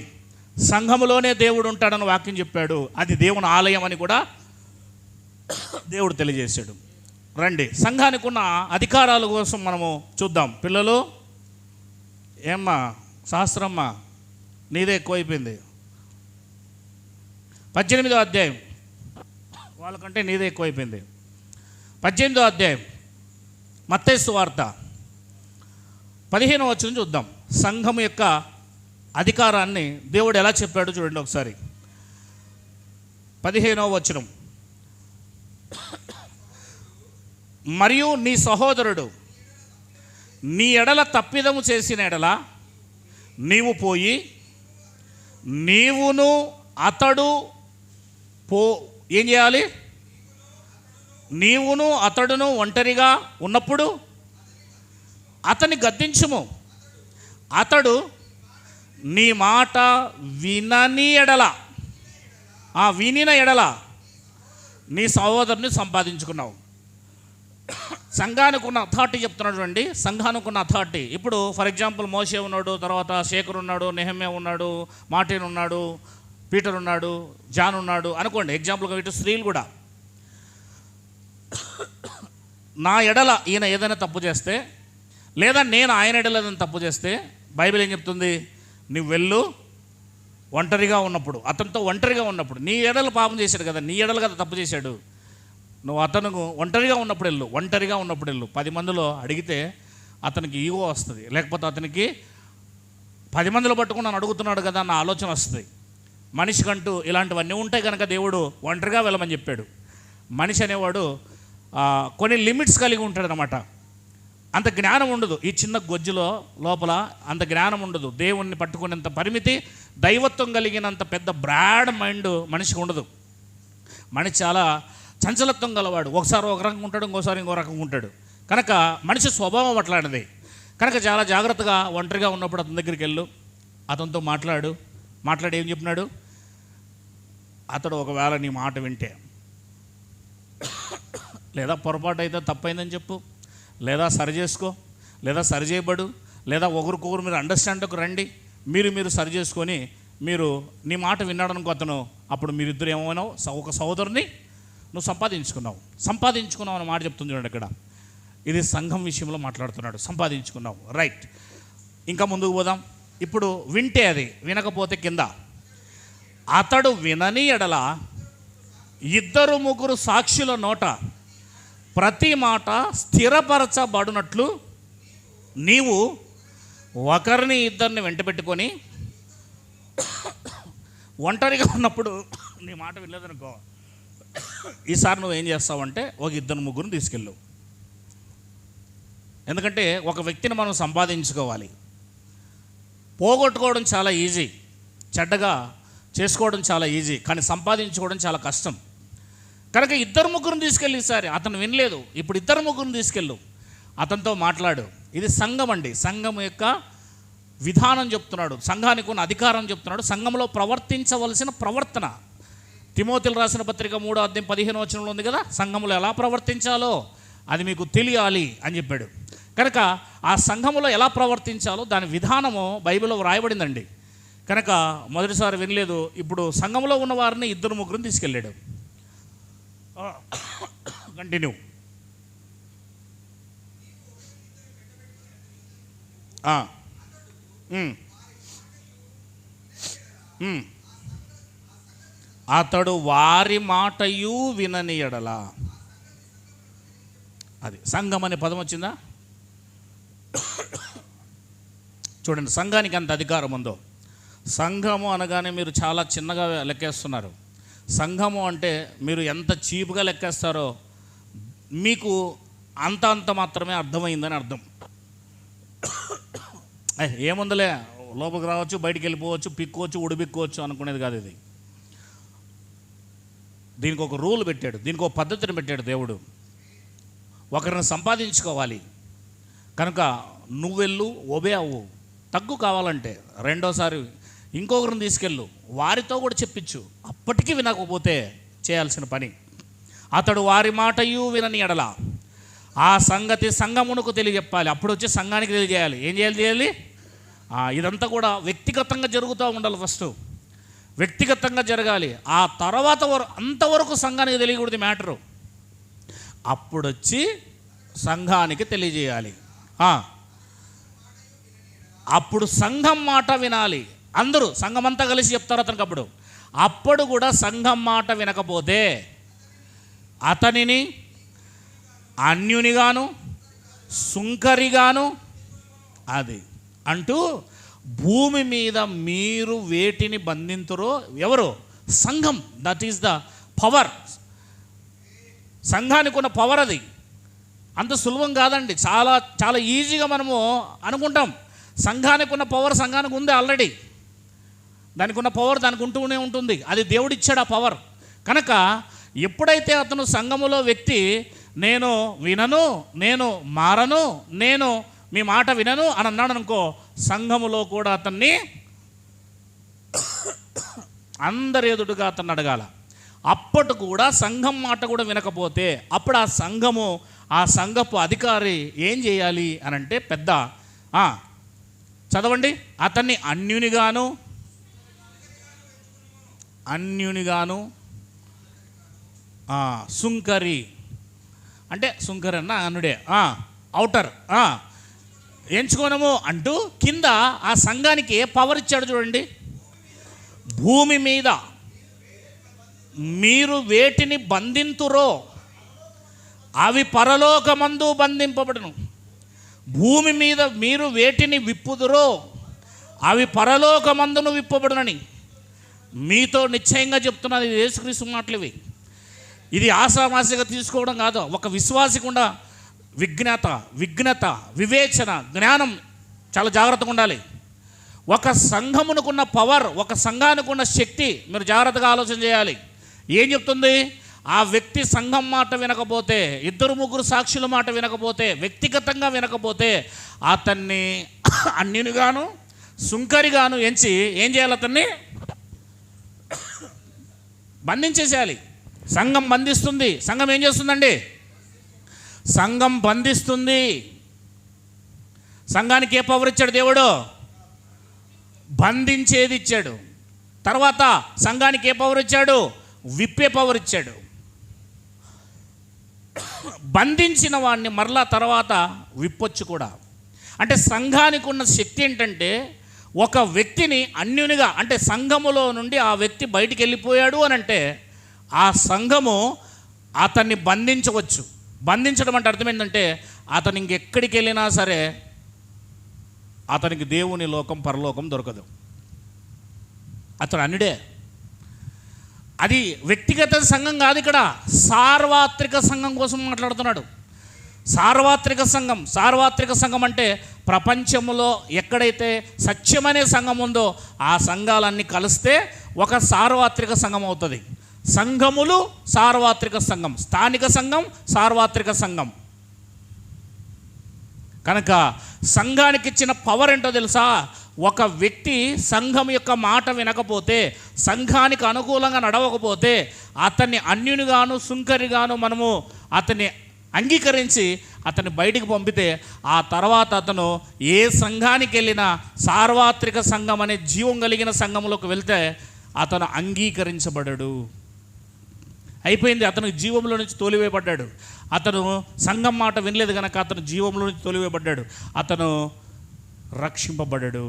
సంఘములోనే దేవుడు ఉంటాడని వాక్యం చెప్పాడు. అది దేవుని ఆలయం అని కూడా దేవుడు తెలియజేశాడు. రండి, సంఘానికి ఉన్న అధికారాల కోసం మనము చూద్దాం. పిల్లలు, ఏమ్మా శాస్త్రమ్మ, నీదే ఎక్కువైపోయింది. 18వ అధ్యాయం, వాళ్ళకంటే నీదే ఎక్కువైపోయింది. 18వ అధ్యాయం మత్తయి సువార్త 15వ వచనం చూద్దాం. సంఘం యొక్క అధికారాన్ని దేవుడు ఎలా చెప్పాడో చూడండి ఒకసారి. 15వ వచనం, మరియు నీ సహోదరుడు నీ ఎడల తప్పిదము చేసిన ఎడల నీవు పోయి నీవును అతడు ఏం చేయాలి? నీవును అతడును ఒంటరిగా ఉన్నప్పుడు అతన్ని గద్దించుము. అతడు నీ మాట వినని ఎడల, వినిన ఎడల నీ సహోదరుని సంపాదించుకున్నావు. సంఘానికి ఉన్న అథారిటీ చెప్తున్నాడు అండి. సంఘానికి ఉన్న అథారిటీ ఇప్పుడు ఫర్ ఎగ్జాంపుల్ మోషే ఉన్నాడు, తర్వాత శేఖర్ ఉన్నాడు, నెహమ్యా ఉన్నాడు, మార్టిన్ ఉన్నాడు, పీటర్ ఉన్నాడు, జాన్ ఉన్నాడు అనుకోండి. ఎగ్జాంపుల్గా ఇటు స్త్రీలు కూడా. నా ఎడల ఈయన ఏదైనా తప్పు చేస్తే, లేదా నేను ఆయన ఎడల ఏదైనా తప్పు చేస్తే బైబిల్ ఏం చెప్తుంది? నువ్వు వెళ్ళు ఒంటరిగా ఉన్నప్పుడు, అతనితో ఒంటరిగా ఉన్నప్పుడు. నీ ఎడల పాపం చేశాడు కదా, నీ ఎడల కదా తప్పు చేశాడు, నువ్వు అతను ఒంటరిగా ఉన్నప్పుడు వెళ్ళు. ఒంటరిగా ఉన్నప్పుడు వెళ్ళు. 10 మందిలో అడిగితే అతనికి ఈగో వస్తుంది, లేకపోతే అతనికి 10 మందిలో పట్టుకుని నన్ను అడుగుతున్నాడు కదా అన్న ఆలోచన వస్తుంది. మనిషికంటూ ఇలాంటివన్నీ ఉంటాయి కనుక దేవుడు ఒంటరిగా వెళ్ళమని చెప్పాడు. మనిషి అనేవాడు కొన్ని లిమిట్స్ కలిగి ఉంటాడు అనమాట. అంత జ్ఞానం ఉండదు ఈ చిన్న గొజ్జులో లోపల, అంత జ్ఞానం ఉండదు. దేవుణ్ణి పట్టుకునేంత పరిమితి, దైవత్వం కలిగినంత పెద్ద బ్రాడ్ మైండ్ మనిషికి ఉండదు. మనిషి చాలా చంచలత్వం గలవాడు. ఒకసారి ఒక రకంగా ఉంటాడు, ఇంకోసారి ఇంకో రకంగా ఉంటాడు. కనుక మనిషి స్వభావం అట్లాంటిది. కనుక చాలా జాగ్రత్తగా ఒంటరిగా ఉన్నప్పుడు అతని దగ్గరికి వెళ్ళు, అతనితో మాట్లాడి ఏం చెప్పినాడు? అతడు ఒకవేళ నీ మాట వింటే, లేదా పొరపాటు అయితే తప్పైందని చెప్పు, లేదా సరి చేసుకో, లేదా సరి చేయబడు, లేదా ఒకరికొకరు మీరు అండర్స్టాండ్కి రండి, మీరు సరి చేసుకొని మీరు నీ మాట విన్నాడనుకో అతను, అప్పుడు మీరిద్దరు ఏమైనావు? ఒక సహోదరుని నువ్వు సంపాదించుకున్నావు అన్న మాట చెప్తుంది చూడండి ఇక్కడ. ఇది సంఘం విషయంలో మాట్లాడుతున్నాడు. సంపాదించుకున్నావు, రైట్. ఇంకా ముందుకు పోదాం. ఇప్పుడు వింటే అది, వినకపోతే కింద, అతడు వినని ఎడల 2-3 సాక్షుల నోట ప్రతి మాట స్థిరపరచబడినట్లు నీవు ఒకరిని ఇద్దరిని వెంట పెట్టుకొని ఒంటరిగా ఉన్నప్పుడు నీ మాట వినలేదనుకో, ఈసారి నువ్వు ఏం చేస్తావంటే ఒక 2-3 తీసుకెళ్ళు. ఎందుకంటే ఒక వ్యక్తిని మనం సంపాదించుకోవాలి. పోగొట్టుకోవడం చాలా ఈజీ, చెడ్డగా చేసుకోవడం చాలా ఈజీ, కానీ సంపాదించుకోవడం చాలా కష్టం. కనుక 2-3 తీసుకెళ్ళి, ఈసారి అతను వినలేదు, ఇప్పుడు 2-3 తీసుకెళ్ళు, అతనితో మాట్లాడు. ఇది సంఘం అండి. సంఘం యొక్క విధానం చెప్తున్నాడు, సంఘానికి ఉన్న అధికారం చెప్తున్నాడు, సంఘంలో ప్రవర్తించవలసిన ప్రవర్తన. తిమోతిలు రాసిన పత్రిక 3వ అధ్యాయం 15వ వచనంలో ఉంది కదా, సంఘంలో ఎలా ప్రవర్తించాలో అది మీకు తెలియాలి అని చెప్పాడు. కనుక ఆ సంఘములో ఎలా ప్రవర్తించాలో దాని విధానము బైబిల్లో వ్రాయబడిందండి. కనుక మొదటిసారి వినలేదు, ఇప్పుడు సంఘంలో ఉన్న వారిని 2-3 తీసుకెళ్ళాడు. కంటిన్యూ. అతడు వారి మాటయు వినని ఎడల, అది సంఘం అనే పదం వచ్చిందా చూడండి. సంఘానికి ఎంత అధికారం ఉందో. సంఘము అనగానే మీరు చాలా చిన్నగా లెక్కేస్తున్నారు. సంఘము అంటే మీరు ఎంత చీప్గా లెక్కేస్తారో మీకు అంత మాత్రమే అర్థమైందని అర్థం. ఏముందలే, లోపలికి రావచ్చు, బయటికి వెళ్ళిపోవచ్చు, పిక్కోవచ్చు, ఉడిపిక్కోవచ్చు అనుకునేది కాదు ఇది. దీనికి ఒక రూల్ పెట్టాడు, దీనికి ఒక పద్ధతిని పెట్టాడు దేవుడు. ఒకరిని సంపాదించుకోవాలి కనుక నువ్వెళ్ళు, ఒబే అవ్వు. తగ్గు కావాలంటే రెండోసారి ఇంకొకరిని తీసుకెళ్ళు, వారితో కూడా చెప్పించు. అప్పటికీ వినకపోతే చేయాల్సిన పని, అతడు వారి మాటయు వినని ఎడల ఆ సంగతి సంఘమునకు తెలియజెప్పాలి. అప్పుడు వచ్చి సంఘానికి తెలియజేయాలి. ఏం చేయాలి? ఇదంతా కూడా వ్యక్తిగతంగా జరుగుతూ ఉండాలి. ఫస్ట్ వ్యక్తిగతంగా జరగాలి. ఆ తర్వాత అంతవరకు సంఘానికి తెలియకూడదు మ్యాటరు. అప్పుడొచ్చి సంఘానికి తెలియజేయాలి. అప్పుడు సంఘం మాట వినాలి. అందరూ సంఘమంతా కలిసి చెప్తారు అతనికి. అప్పుడు కూడా సంఘం మాట వినకపోతే అతనిని అన్యునిగాను సుంకరిగాను అది అంటూ భూమి మీద మీరు వేటిని బంధింతురో ఎవరు? సంఘం. That is the power. సంఘానికి ఉన్న పవర్ అది. అంత సులభం కాదండి. చాలా చాలా ఈజీగా మనము అనుకుంటాం. సంఘానికి ఉన్న పవర్ సంఘానికి ఉంది ఆల్రెడీ. దానికి ఉన్న పవర్ దానికి ఉంటూనే ఉంటుంది. అది దేవుడిచ్చాడు ఆ పవర్. కనుక ఎప్పుడైతే అతను సంఘములో వ్యక్తి నేను వినను, నేను మారను, నేను మీ మాట వినను అని అన్నాడు అనుకో, సంఘములో కూడా అతన్ని అందరి ఎదుటిగా అతన్ని అడగాల. అప్పటి కూడా సంఘం మాట కూడా వినకపోతే అప్పుడు ఆ సంఘపు అధికారి ఏం చేయాలి అని అంటే పెద్ద చదవండి, అతన్ని అన్యునిగాను సుంకరి అంటే సుంకరి అన్న అనుడే ఔటర్ ఎంచుకోనము అంటూ కింద ఆ సంఘానికి ఏ పవర్ ఇచ్చాడు చూడండి. భూమి మీద మీరు వేటిని బంధింతురో అవి పరలోకమందు బంధింపబడును. భూమి మీద మీరు వేటిని విప్పుదురో అవి పరలోకమందును విప్పబడునని మీతో నిశ్చయంగా చెప్తున్నది. యేసుక్రీస్తు మాటలు ఇవి. ఇది ఆశామాసిగా తీసుకోవడం కాదు. ఒక విశ్వాసికుండా విఘ్నత వివేచన జ్ఞానం చాలా జాగ్రత్తగా ఉండాలి. ఒక సంఘమునకున్న పవర్, ఒక సంఘానికి ఉన్న శక్తి మీరు జాగ్రత్తగా ఆలోచన చేయాలి. ఏం చెప్తుంది? ఆ వ్యక్తి సంఘం మాట వినకపోతే, 2-3 సాక్షుల మాట వినకపోతే, వ్యక్తిగతంగా వినకపోతే అతన్ని అన్యునిగాను సుంకరిగాను ఎంచి ఏం చేయాలి? అతన్ని బంధించేసేయాలి. సంఘం బంధిస్తుంది. సంఘం ఏం చేస్తుందండి? సంఘం బంధిస్తుంది. సంఘానికి ఏ పవర్ ఇచ్చాడు దేవుడు? బంధించేది ఇచ్చాడు. తర్వాత సంఘానికి ఏ పవర్ ఇచ్చాడు? విప్పే పవర్ ఇచ్చాడు. బంధించిన వాడిని మరలా తర్వాత విప్పొచ్చు కూడా. అంటే సంఘానికి ఉన్న శక్తి ఏంటంటే, ఒక వ్యక్తిని అన్యునిగా అంటే సంఘములో నుండి ఆ వ్యక్తి బయటికి వెళ్ళిపోయాడు అని అంటే ఆ సంఘము అతన్ని బంధించవచ్చు. బంధించడం అంటే అర్థం ఏంటంటే, అతను ఇంకెక్కడికి వెళ్ళినా సరే అతనికి దేవుని లోకం పరలోకం దొరకదు. అతను అన్యుడే. అది వ్యక్తిగత సంఘం కాదు, ఇక్కడ సార్వత్రిక సంఘం కోసం మాట్లాడుతున్నాడు. సార్వత్రిక సంఘం అంటే ప్రపంచంలో ఎక్కడైతే సత్యమనే సంఘం ఉందో ఆ సంఘాలన్నీ కలిస్తే ఒక సార్వత్రిక సంఘం అవుతుంది. సంఘములు సార్వత్రిక సంఘం, స్థానిక సంఘం సార్వత్రిక సంఘం. కనుక సంఘానికి ఇచ్చిన పవర్ ఏంటో తెలుసా? ఒక వ్యక్తి సంఘం యొక్క మాట వినకపోతే, సంఘానికి అనుకూలంగా నడవకపోతే అతన్ని అన్యునిగాను సుంకరిగాను మనము అతన్ని అంగీకరించి అతన్ని బయటికి పంపితే ఆ తర్వాత అతను ఏ సంఘానికి వెళ్ళినా సార్వత్రిక సంఘం అనే జీవం కలిగిన సంఘంలోకి వెళ్తే అతను అంగీకరించబడడు. అయిపోయింది. అతను జీవంలో నుంచి తోలివేయబడ్డాడు. అతను సంఘం మాట వినలేదు కనుక అతను జీవంలో నుంచి తోలివేయబడ్డాడు. అతను రక్షింపబడ్డాడు.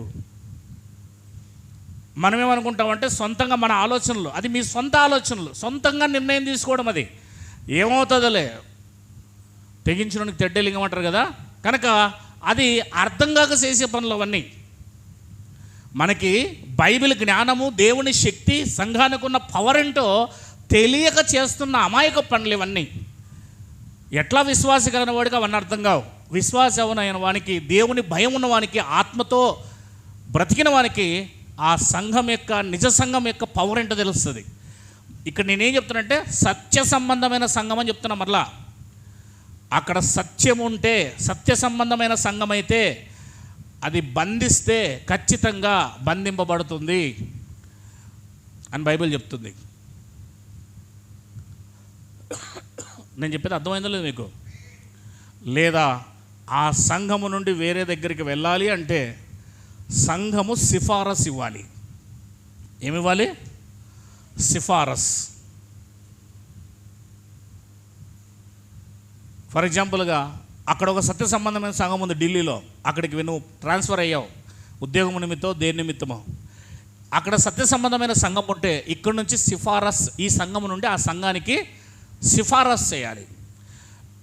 మనమేమనుకుంటామంటే సొంతంగా మన ఆలోచనలు, అది మీ సొంత ఆలోచనలు, సొంతంగా నిర్ణయం తీసుకోవడం. అది ఏమవుతుందోలే, తెగించడానికి తెడ్డలింగం అంటారు కదా. కనుక అది అర్థం కాక చేసే పనులు అవన్నీ. మనకి బైబిల్ జ్ఞానము, దేవుని శక్తి, సంఘానికి ఉన్న పవర్ ఏంటో తెలియక చేస్తున్న అమాయక పనులు ఇవన్నీ. ఎట్లా విశ్వాసి కలిగిన వాడికి అవన్నీ అర్థం కావు. విశ్వాసం అయిన వానికి, దేవుని భయం ఉన్నవానికి, ఆత్మతో బ్రతికిన వానికి ఆ సంఘం యొక్క నిజ సంఘం యొక్క పవర్ ఏంటో తెలుస్తుంది. ఇక్కడ నేనేం చెప్తున్నానంటే సత్య సంబంధమైన సంఘం అని చెప్తున్నా. మరలా అక్కడ సత్యం ఉంటే, సత్య సంబంధమైన సంఘం అయితే అది బంధిస్తే ఖచ్చితంగా బంధింపబడుతుంది అని బైబిల్ చెప్తుంది. నేను చెప్పేది అర్థమైందో లేదు మీకు? లేదా ఆ సంఘము నుండి వేరే దగ్గరికి వెళ్ళాలి అంటే సంఘము సిఫారసు ఇవ్వాలి. ఏమివ్వాలి? సిఫారస్. ఫర్ ఎగ్జాంపుల్గా అక్కడ ఒక సత్య సంబంధమైన సంఘం ఉంది ఢిల్లీలో, అక్కడికి నువ్వు ట్రాన్స్ఫర్ అయ్యావు ఉద్యోగం నిమిత్తం దేని నిమిత్తమో. అక్కడ సత్య సంబంధమైన సంఘం ఉంటే ఇక్కడ నుంచి సిఫారస్, ఈ సంఘం నుండి ఆ సంఘానికి సిఫారసు చేయాలి.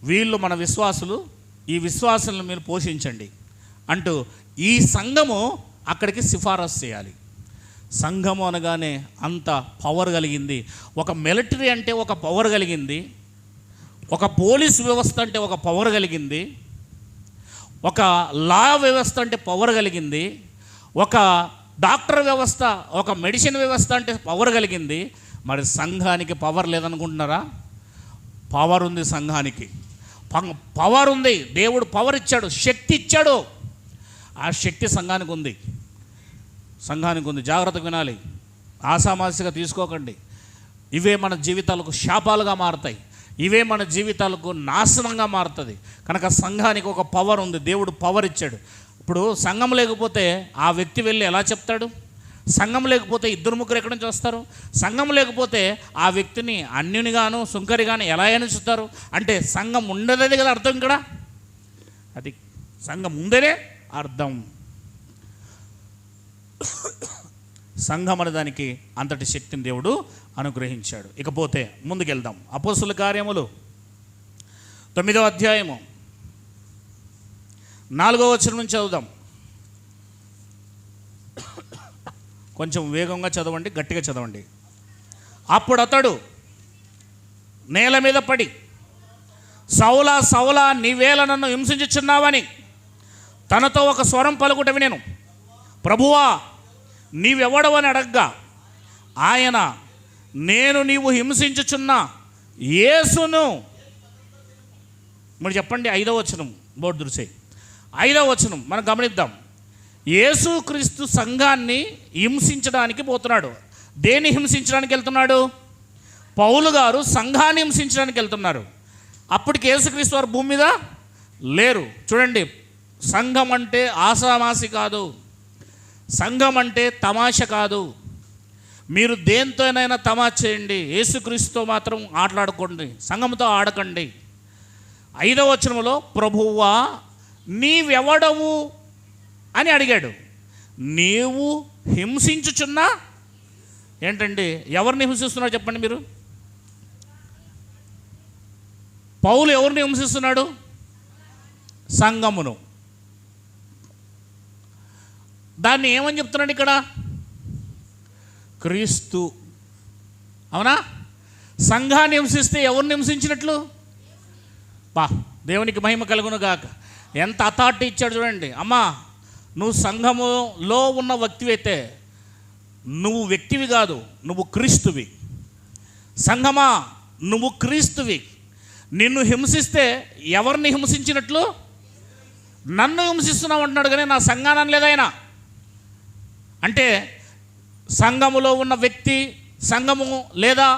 వీళ్ళు మన విశ్వాసులు, ఈ విశ్వాసులను మీరు పోషించండి అంటూ ఈ సంఘము అక్కడికి సిఫారసు చేయాలి. సంఘము అనగానే అంత పవర్ కలిగింది. ఒక మిలిటరీ అంటే ఒక పవర్ కలిగింది, ఒక పోలీస్ వ్యవస్థ అంటే ఒక పవర్ కలిగింది, ఒక లా వ్యవస్థ అంటే పవర్ కలిగింది, ఒక డాక్టర్ వ్యవస్థ, ఒక మెడిసిన్ వ్యవస్థ అంటే పవర్ కలిగింది. మరి సంఘానికి పవర్ లేదనుకుంటున్నారా? పవర్ ఉంది సంఘానికి, పవర్ ఉంది. దేవుడు పవర్ ఇచ్చాడు, శక్తి ఇచ్చాడు. ఆ శక్తి సంఘానికి ఉంది, సంఘానికి ఉంది. జాగ్రత్తగా వినాలి, ఆసామాసిగా తీసుకోకండి. ఇవే మన జీవితాలకు శాపాలుగా మారుతాయి, ఇవే మన జీవితాలకు నాశనంగా మారుతుంది. కనుక సంఘానికి ఒక పవర్ ఉంది, దేవుడు పవర్ ఇచ్చాడు. ఇప్పుడు సంఘం లేకపోతే ఆ వ్యక్తి వెళ్ళి ఎలా చెప్తాడు? సంఘం లేకపోతే ఇద్దరు ముగ్గురు ఎక్కడి నుంచి వస్తారు? సంఘం లేకపోతే ఆ వ్యక్తిని అన్యునిగాను సుంకరిగాను ఎలా ఎనుచుతారు? అంటే సంఘం ఉండేది కదా అర్థం. ఇక్కడ అది సంఘం ఉందనే అర్థం. సంఘం అనే దానికి అంతటి శక్తిని దేవుడు అనుగ్రహించాడు. ఇకపోతే ముందుకెళ్దాం. అపోస్తుల కార్యములు 9వ అధ్యాయము 4వ వచనం నుంచి చదువుదాం. కొంచెం వేగంగా చదవండి, గట్టిగా చదవండి. అప్పుడు అతడు నేల మీద పడి, సౌలా సౌలా నీవేళ నన్ను హింసించుచున్నావని తనతో ఒక స్వరం పలుకుట వినెను. ప్రభువా నీవెవడవని అడగ్గా ఆయన, నేను నీవు హింసించుచున్న యేసును. మరి చెప్పండి 5వ వచనం, బోర్డు దృశ్య 5వ వచనం మనం గమనిద్దాం. యేసుక్రీస్తు సంఘాన్ని హింసించడానికి పోతున్నాడు. దేన్ని హింసించడానికి వెళ్తున్నాడు? పౌలు గారు సంఘాన్ని హింసించడానికి వెళ్తున్నారు. అప్పటికి యేసుక్రీస్తు వారు భూమి మీద లేరు. చూడండి, సంఘం అంటే ఆసామాసి కాదు, సంఘం అంటే తమాష కాదు. మీరు దేంతోనైనా తమాష చేయండి, యేసుక్రీస్తుతో మాత్రం ఆటలాడుకోండి, సంఘంతో ఆడకండి. 5వ వచనంలో ప్రభువా నీవెవడవు అని అడిగాడు. నీవు హింసించుచున్నా ఏంటండి? ఎవరిని హింసిస్తున్నాడు చెప్పండి మీరు? పౌలు ఎవరిని హింసిస్తున్నాడు? సంఘమును. దాన్ని ఏమని చెప్తున్నాడు ఇక్కడ? క్రీస్తు. అవునా? సంఘాన్ని హింసిస్తే ఎవరిని హింసించినట్లు? దేవునికి మహిమ కలుగును గాక. ఎంత అథారిటీ ఇచ్చాడు చూడండి. అమ్మా, నువ్వు సంఘములో ఉన్న వ్యక్తివి అయితే నువ్వు వ్యక్తివి కాదు, నువ్వు క్రీస్తువి. సంఘమా, నువ్వు క్రీస్తువి. నిన్ను హింసిస్తే ఎవరిని హింసించినట్లు? నన్ను హింసిస్తున్నావు అంటున్నాడు, కానీ నా సంఘాన్ని అనలేదు ఆయన. అంటే సంఘములో ఉన్న వ్యక్తి, సంఘము లేదా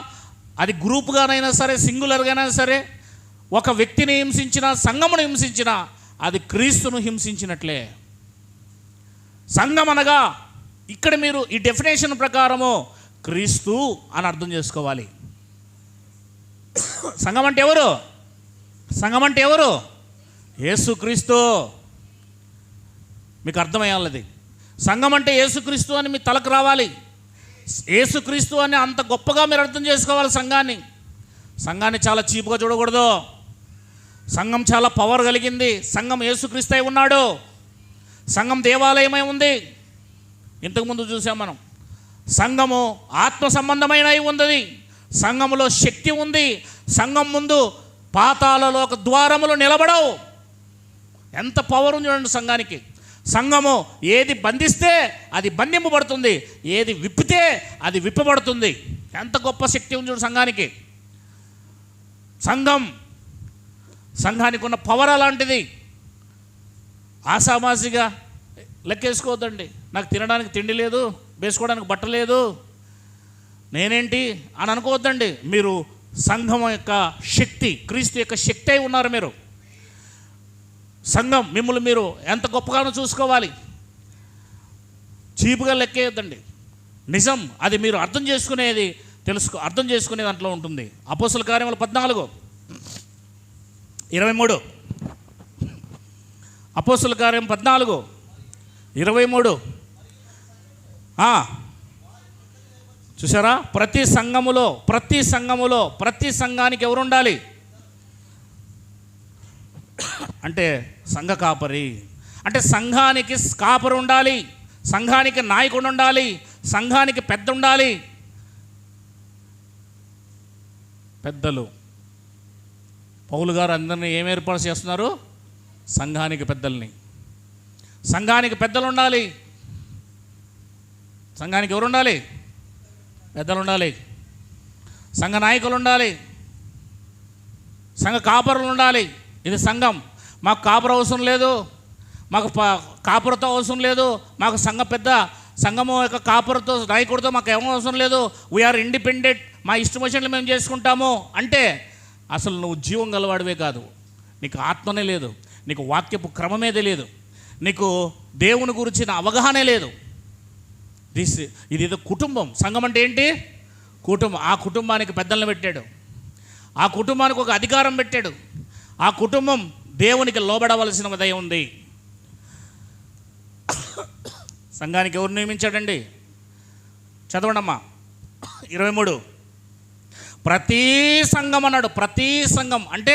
అది గ్రూప్గానైనా సరే, సింగులర్గానైనా సరే, ఒక వ్యక్తిని హింసించినా, సంఘమును హింసించినా అది క్రీస్తును హింసించినట్లే. సంఘం అనగా ఇక్కడ మీరు ఈ డెఫినేషన్ ప్రకారము క్రీస్తు అని అర్థం చేసుకోవాలి. సంఘం అంటే ఎవరు? సంఘం అంటే ఎవరు? యేసుక్రీస్తు. మీకు అర్థమయ్యాలది. సంఘం అంటే యేసుక్రీస్తు అని మీ తలకు రావాలి. యేసుక్రీస్తు అని అంత గొప్పగా మీరు అర్థం చేసుకోవాలి సంఘాన్ని. సంఘాన్ని చాలా చీప్గా చూడకూడదు. సంఘం చాలా పవర్ కలిగింది. సంఘం యేసుక్రీస్తు అయి ఉన్నాడు. సంఘం దేవాలయమై ఉంది. ఇంతకుముందు చూసాం మనం. సంఘము ఆత్మ సంబంధమైన అయి ఉంది. సంఘములో శక్తి ఉంది. సంఘం ముందు పాతాళలో ఒక ద్వారములు నిలబడవు. ఎంత పవర్ ఉంది చూడండి సంఘానికి. సంఘము ఏది బంధిస్తే అది బంధింపబడుతుంది, ఏది విప్పితే అది విప్పబడుతుంది. ఎంత గొప్ప శక్తి ఉంది చూడు సంఘానికి. సంఘానికి ఉన్న పవర్ అలాంటిది. ఆసామాసిగా లెక్కేసుకోవద్దండి. నాకు తినడానికి తిండి లేదు, వేసుకోవడానికి బట్ట లేదు, నేనేంటి అని అనుకోవద్దండి. మీరు సంఘం యొక్క శక్తి, క్రీస్తు యొక్క శక్తి అయి ఉన్నారు. మీరు సంఘం మిమ్మల్ని మీరు ఎంత గొప్పగానో చూసుకోవాలి, చీపుగా లెక్కేయొద్దండి. నిజం, అది మీరు అర్థం చేసుకునే దాంట్లో ఉంటుంది. అపోస్తల కార్యములు 14:23. అపోస్తల కార్యం 14:23. చూసారా? ప్రతి సంఘానికి ఎవరు ఉండాలి అంటే సంఘ కాపరి. అంటే సంఘానికి కాపరి ఉండాలి, సంఘానికి నాయకుడు ఉండాలి, సంఘానికి పెద్ద ఉండాలి. పెద్దలు పౌలు గారు అందరినీ ఏం ఏర్పాటు చేస్తున్నారు? సంఘానికి పెద్దలు ఉండాలి. సంఘానికి ఎవరు ఉండాలి? పెద్దలు ఉండాలి, సంఘ నాయకులు ఉండాలి, సంఘ కాపరులు ఉండాలి. ఇది సంఘం. మాకు కాపరు అవసరం లేదు, మాకు కాపురతో అవసరం లేదు, మాకు సంఘము యొక్క కాపురతో నాయకుడితో మాకు ఏమో అవసరం లేదు, వీఆర్ ఇండిపెండెంట్, మా ఇష్టం వచ్చినట్లు మేము చేసుకుంటాము అంటే అసలు నువ్వు జీవం గలవాడివే కాదు. నీకు ఆత్మనే లేదు, నీకు వాక్యపు క్రమమే తెలియదు, నీకు దేవుని గురించిన అవగాహనే లేదు. ఇది ఏదో కుటుంబం. సంఘం అంటే ఏంటి? కుటుంబం. ఆ కుటుంబానికి పెద్దలను పెట్టాడు, ఆ కుటుంబానికి ఒక అధికారం పెట్టాడు, ఆ కుటుంబం దేవునికి లోబడవలసిన ఉదయం ఉంది. సంఘానికి ఎవరు నియమించాడండి? చదవండమ్మా 23. ప్రతి సంఘం అన్నాడు. ప్రతి సంఘం అంటే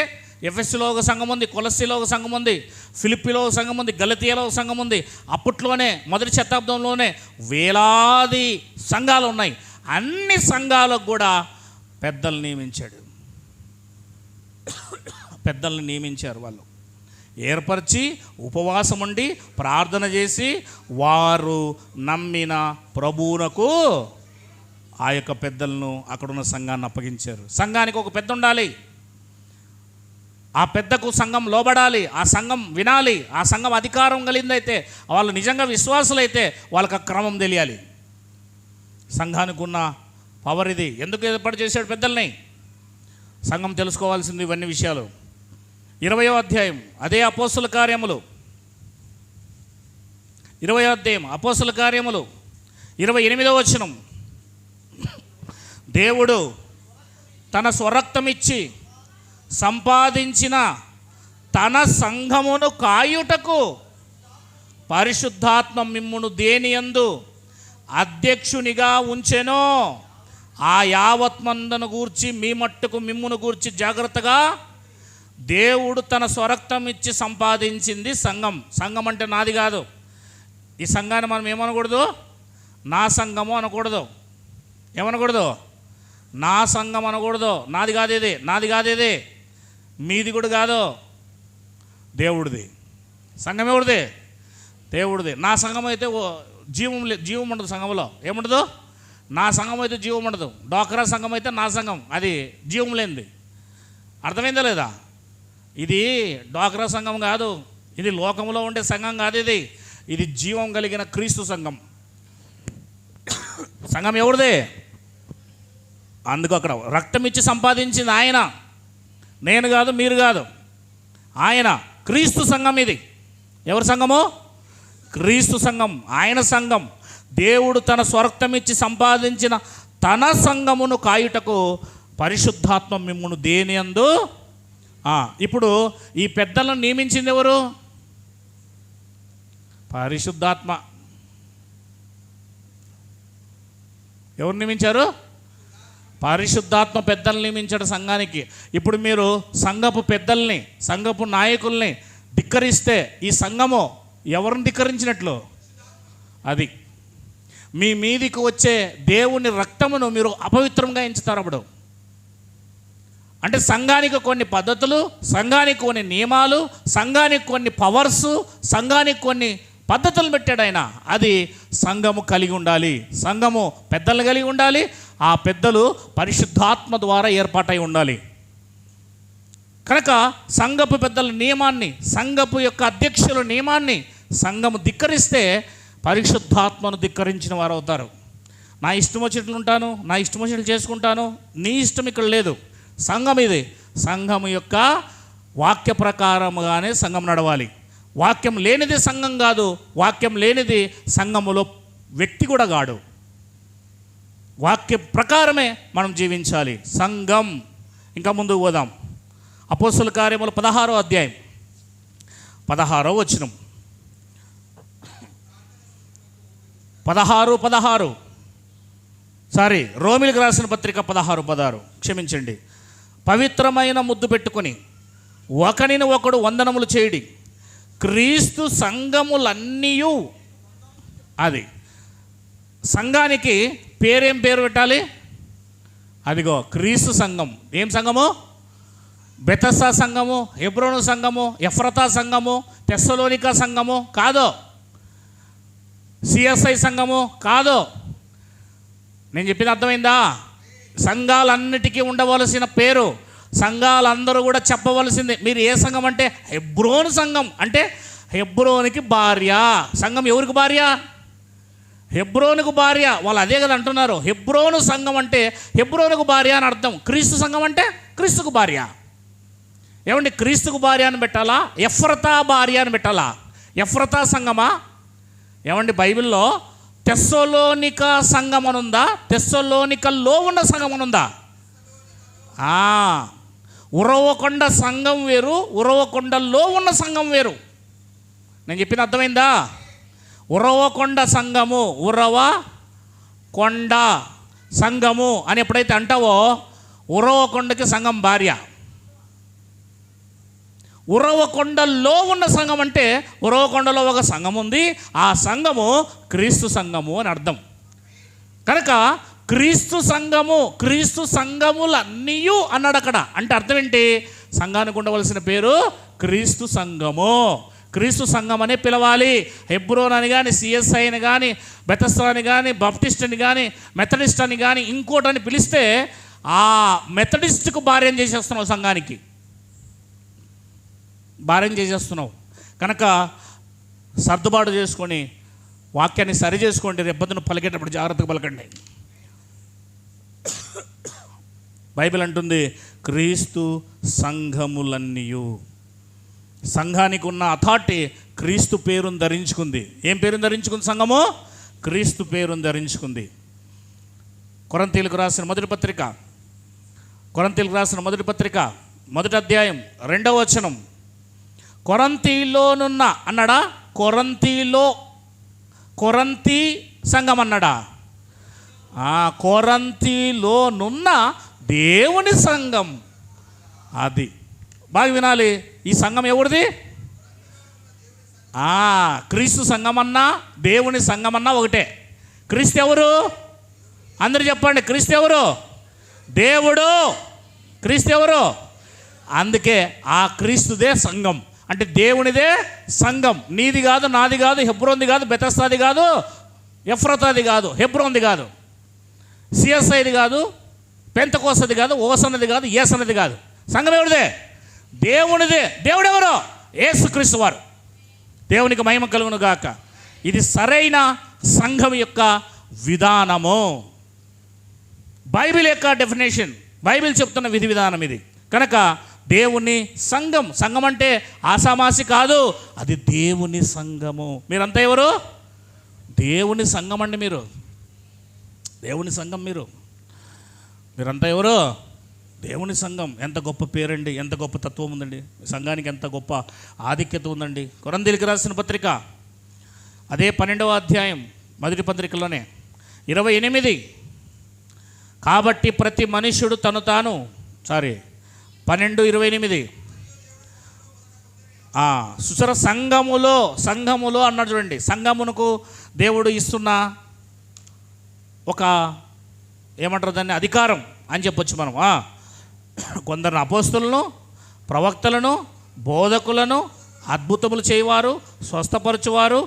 ఎఫెస్సులో ఒక సంఘం ఉంది, కొలస్సీలో ఒక సంఘం ఉంది, ఫిలిప్పీలో ఒక సంఘం ఉంది, గలతీయలో ఒక సంఘం ఉంది. అప్పట్లోనే మొదటి శతాబ్దంలోనే వేలాది సంఘాలు ఉన్నాయి. అన్ని సంఘాలకు కూడా పెద్దలు నియమించారు. వాళ్ళు ఏర్పరిచి ఉపవాసం ఉండి ప్రార్థన చేసి వారు నమ్మిన ప్రభువునకు ఆ యొక్క పెద్దలను అక్కడున్న సంఘాన్ని అప్పగించారు. సంఘానికి ఒక పెద్ద ఉండాలి, ఆ పెద్దకు సంఘం లోబడాలి, ఆ సంఘం వినాలి, ఆ సంఘం అధికారం కలిగిందైతే, వాళ్ళు నిజంగా విశ్వాసులైతే వాళ్ళకి ఆ క్రమం తెలియాలి. సంఘానికి ఉన్న పవర్ ఇది. ఎందుకు ఏర్పాటు చేశాడు పెద్దల్ని? సంఘం తెలుసుకోవాల్సింది ఇవన్నీ విషయాలు. 20వ అధ్యాయం అదే అపోస్తల కార్యములు, 20వ అధ్యాయం అపోస్తల కార్యములు 28వ వచనం. దేవుడు తన స్వరక్తమిచ్చి సంపాదించిన తన సంఘమును కాయుటకు పరిశుద్ధాత్మ మిమ్మును దేనియందు అధ్యక్షునిగా ఉంచెనో ఆ యావత్మందను గూర్చి మీ మట్టుకు మిమ్మును గూర్చి జాగ్రత్తగా దేవుడు తన స్వరక్తం ఇచ్చి సంపాదించింది సంఘం. సంఘం అంటే నాది కాదు. ఈ సంఘాన్ని మనం ఏమనకూడదు? నా సంఘము అనకూడదు. ఏమనకూడదు? నా సంఘం అనకూడదు. నాది కాదు ఇది, మీది కూడా కాదు, దేవుడిది. సంఘం ఎవరిది? దేవుడిది. నా సంఘం అయితే జీవం ఉండదు. సంఘంలో ఏముండదు? నా సంఘం అయితే జీవం ఉండదు. డోక్రా సంఘం అయితే నా సంఘం, అది జీవం లేనిది. అర్థమైందా లేదా? ఇది డోక్రా సంఘం కాదు, ఇది లోకంలో ఉండే సంఘం కాదు, ఇది జీవం కలిగిన క్రీస్తు సంఘం. సంఘం ఎవరిది? అందుకు అక్కడ రక్తం ఇచ్చి సంపాదించింది ఆయన, నేను కాదు, మీరు కాదు, ఆయన. క్రీస్తు సంఘం ఇది. ఎవరి సంఘము? క్రీస్తు సంఘం, ఆయన సంఘం. దేవుడు తన స్వరక్తం ఇచ్చి సంపాదించిన తన సంఘమును కాయుటకు పరిశుద్ధాత్మ మిమ్మును దేనియందు. ఇప్పుడు ఈ పెద్దలను నియమించింది ఎవరు? పరిశుద్ధాత్మ. ఎవరు నియమించారు? పరిశుద్ధాత్మ పెద్దల్ని నియమించాడు సంఘానికి. ఇప్పుడు మీరు సంఘపు పెద్దల్ని, సంఘపు నాయకుల్ని ధిక్కరిస్తే ఈ సంఘము ఎవరిని ధిక్కరించినట్లు? అది మీ మీదికి వచ్చే దేవుని రక్తమును మీరు అపవిత్రంగా ఎంచుతారు. అప్పుడు అంటే సంఘానికి కొన్ని పద్ధతులు, సంఘానికి కొన్ని నియమాలు, సంఘానికి కొన్ని పవర్సు, సంఘానికి కొన్ని పద్ధతులు పెట్టాడు ఆయన. అది సంఘము కలిగి ఉండాలి, సంఘము పెద్దలు కలిగి ఉండాలి. ఆ పెద్దలు పరిశుద్ధాత్మ ద్వారా ఏర్పాటై ఉండాలి. కనుక సంఘపు పెద్దల నియమాన్ని, సంఘపు యొక్క అధ్యక్షుల నియమాన్ని సంఘము ధిక్కరిస్తే పరిశుద్ధాత్మను ధిక్కరించిన వారు అవుతారు. నా ఇష్టం వచ్చినట్లు ఉంటాను, నా ఇష్టం వచ్చినట్లు చేసుకుంటాను, నీ ఇష్టం ఇక్కడ లేదు. సంఘం ఇది. సంఘం యొక్క వాక్య ప్రకారముగానే సంఘం నడవాలి. వాక్యం లేనిది సంఘం కాదు, వాక్యం లేనిది సంఘములో వ్యక్తి కూడా కాడు. వాక్య ప్రకారమే మనం జీవించాలి. సంఘం. ఇంకా ముందుకు పోదాం. అపోస్తల కార్యములు 16వ అధ్యాయం 16వ వచనం. 16 రోమిలకు రాసిన పత్రిక 16 క్షమించండి. పవిత్రమైన ముద్దు పెట్టుకొని ఒకనిని ఒకడు వందనములు చేయడి, క్రీస్తు సంఘములన్నీయు. అది సంఘానికి పేరేం పేరు పెట్టాలి? అదిగో క్రీస్తు సంఘం. ఏం సంఘము? బెతస్దా సంఘము, హెబ్రోను సంఘము, ఎఫ్రతా సంఘము, తెస్సలోనికా సంఘము కాదు, సిఎస్ఐ సంఘము కాదు. నేను చెప్పింది అర్థమైందా? సంఘాలన్నిటికీ ఉండవలసిన పేరు, సంఘాలందరూ కూడా చెప్పవలసింది. మీరు ఏ సంఘం అంటే హెబ్రోను సంఘం అంటే హెబ్రోనికి భార్య. సంఘం ఎవరికి భార్య? హెబ్రోనుకు భార్య. వాళ్ళు అదే కదా అంటున్నారు. హెబ్రోను సంఘం అంటే హెబ్రోనుకు భార్య అని అర్థం. క్రీస్తు సంఘం అంటే క్రీస్తుకు భార్య. ఏమండి, క్రీస్తుకు భార్య అని పెట్టాలా, ఎఫ్రతా భార్య అని పెట్టాలా? ఎఫ్రతా సంఘమా? ఏమండి, బైబిల్లో తెస్సలోనికా సంఘం అని ఉందా? తెస్సలోనికల్లో ఉన్న సంఘం అని ఉందా? ఉరవకొండ సంఘం వేరు, ఉరవకొండలో ఉన్న సంఘం వేరు. నేను చెప్పిన అర్థమైందా? ఉరవకొండ సంఘము, ఉరవ కొండ సంఘము అని ఎప్పుడైతే అంటావో ఉరవకొండకి సంఘం భార్య. ఉరవకొండలో ఉన్న సంఘం అంటే ఉరవకొండలో ఒక సంఘం ఉంది, ఆ సంఘము క్రీస్తు సంఘము అని అర్థం. కనుక క్రీస్తు సంఘము, క్రీస్తు సంఘములన్నీయు అన్నాడు అక్కడ. అంటే అర్థం ఏంటి? సంఘానికి ఉండవలసిన పేరు క్రీస్తు సంఘము. క్రీస్తు సంఘం అనే పిలవాలి. హెబ్రోన్ అని కానీ, సిఎస్ఐ అని కానీ, బెతస్దా అని కానీ, బాప్టిస్ట్ అని కానీ, మెథడిస్ట్ అని కానీ ఇంకోటని పిలిస్తే ఆ మెథడిస్ట్కు భార్యం చేసేస్తున్నావు, సంఘానికి భార్యం చేసేస్తున్నావు. కనుక సర్దుబాటు చేసుకొని వాక్యాన్ని సరి చేసుకోండి. రేపొద్దున పలికేటప్పుడు జాగ్రత్తగా పలకండి. బైబిల్ అంటుంది క్రీస్తు సంఘములన్నీయు. సంఘానికి ఉన్న అథారిటీ క్రీస్తు పేరును ధరించుకుంది. ఏం పేరును ధరించుకుంది? సంఘము క్రీస్తు పేరును ధరించుకుంది. కొరింథీయులకు రాసిన మొదటి పత్రిక, కొరింథీయులకు రాసిన మొదటి పత్రిక 1వ అధ్యాయం 2వ వచనం. కొరంతిలోనున్న అన్నాడా? కొరంతి సంఘం అన్నాడా? కొరంతిలోనున్న దేవుని సంఘం. అది బాగా వినాలి. ఈ సంఘం ఎవరిది? క్రీస్తు సంఘం అన్నా దేవుని సంఘం అన్నా ఒకటే. క్రీస్తు ఎవరు? అందరు చెప్పండి. క్రీస్తు ఎవరు? దేవుడు. క్రీస్తు ఎవరు? అందుకే ఆ క్రీస్తుదే సంఘం. అంటే దేవునిదే సంఘం. నీది కాదు, నాది కాదు, హెబ్రోన్ది కాదు, బెతస్దాది కాదు, ఎఫ్రతాది కాదు, హెబ్రోన్ది కాదు, సిఎస్ఐది కాదు, పెంతకోస్తది కాదు, ఓసన్నది కాదు, ఏసన్నది కాదు. సంఘం ఎవరిదే? దేవునిదే. దేవుడు ఎవరు? యేసుక్రీస్తు వారు. దేవునికి మహిమ కలుగును గాక. ఇది సరైన సంఘం యొక్క విధానము. బైబిల్ యొక్క డెఫినేషన్, బైబిల్ చెప్తున్న విధి విధానం ఇది. కనుక దేవుని సంఘం, సంఘం అంటే ఆసామాసి కాదు, అది దేవుని సంఘము. మీరంతా ఎవరు? దేవుని సంఘం అండి. మీరు దేవుని సంఘం. మీరంతా ఎవరు? దేవుని సంఘం. ఎంత గొప్ప పేరండి, ఎంత గొప్ప తత్వం ఉందండి. సంఘానికి ఎంత గొప్ప ఆధిక్యత ఉందండి. కొరింథీయులకు రాసిన పత్రిక అదే 12వ అధ్యాయం మొదటి పత్రికలోనే 28. కాబట్టి ప్రతి మనుష్యుడు తను తాను 12:28 సుసర సంఘములో అన్నాడు చూడండి. సంఘమునకు దేవుడు ఇస్తున్న ఒక ఏమంటారు దాన్ని, అధికారం అని చెప్పొచ్చు మనం. కొందరు అపోస్తులను, ప్రవక్తలను, బోధకులను, అద్భుతములు చేయవారు, స్వస్థపరచువారు,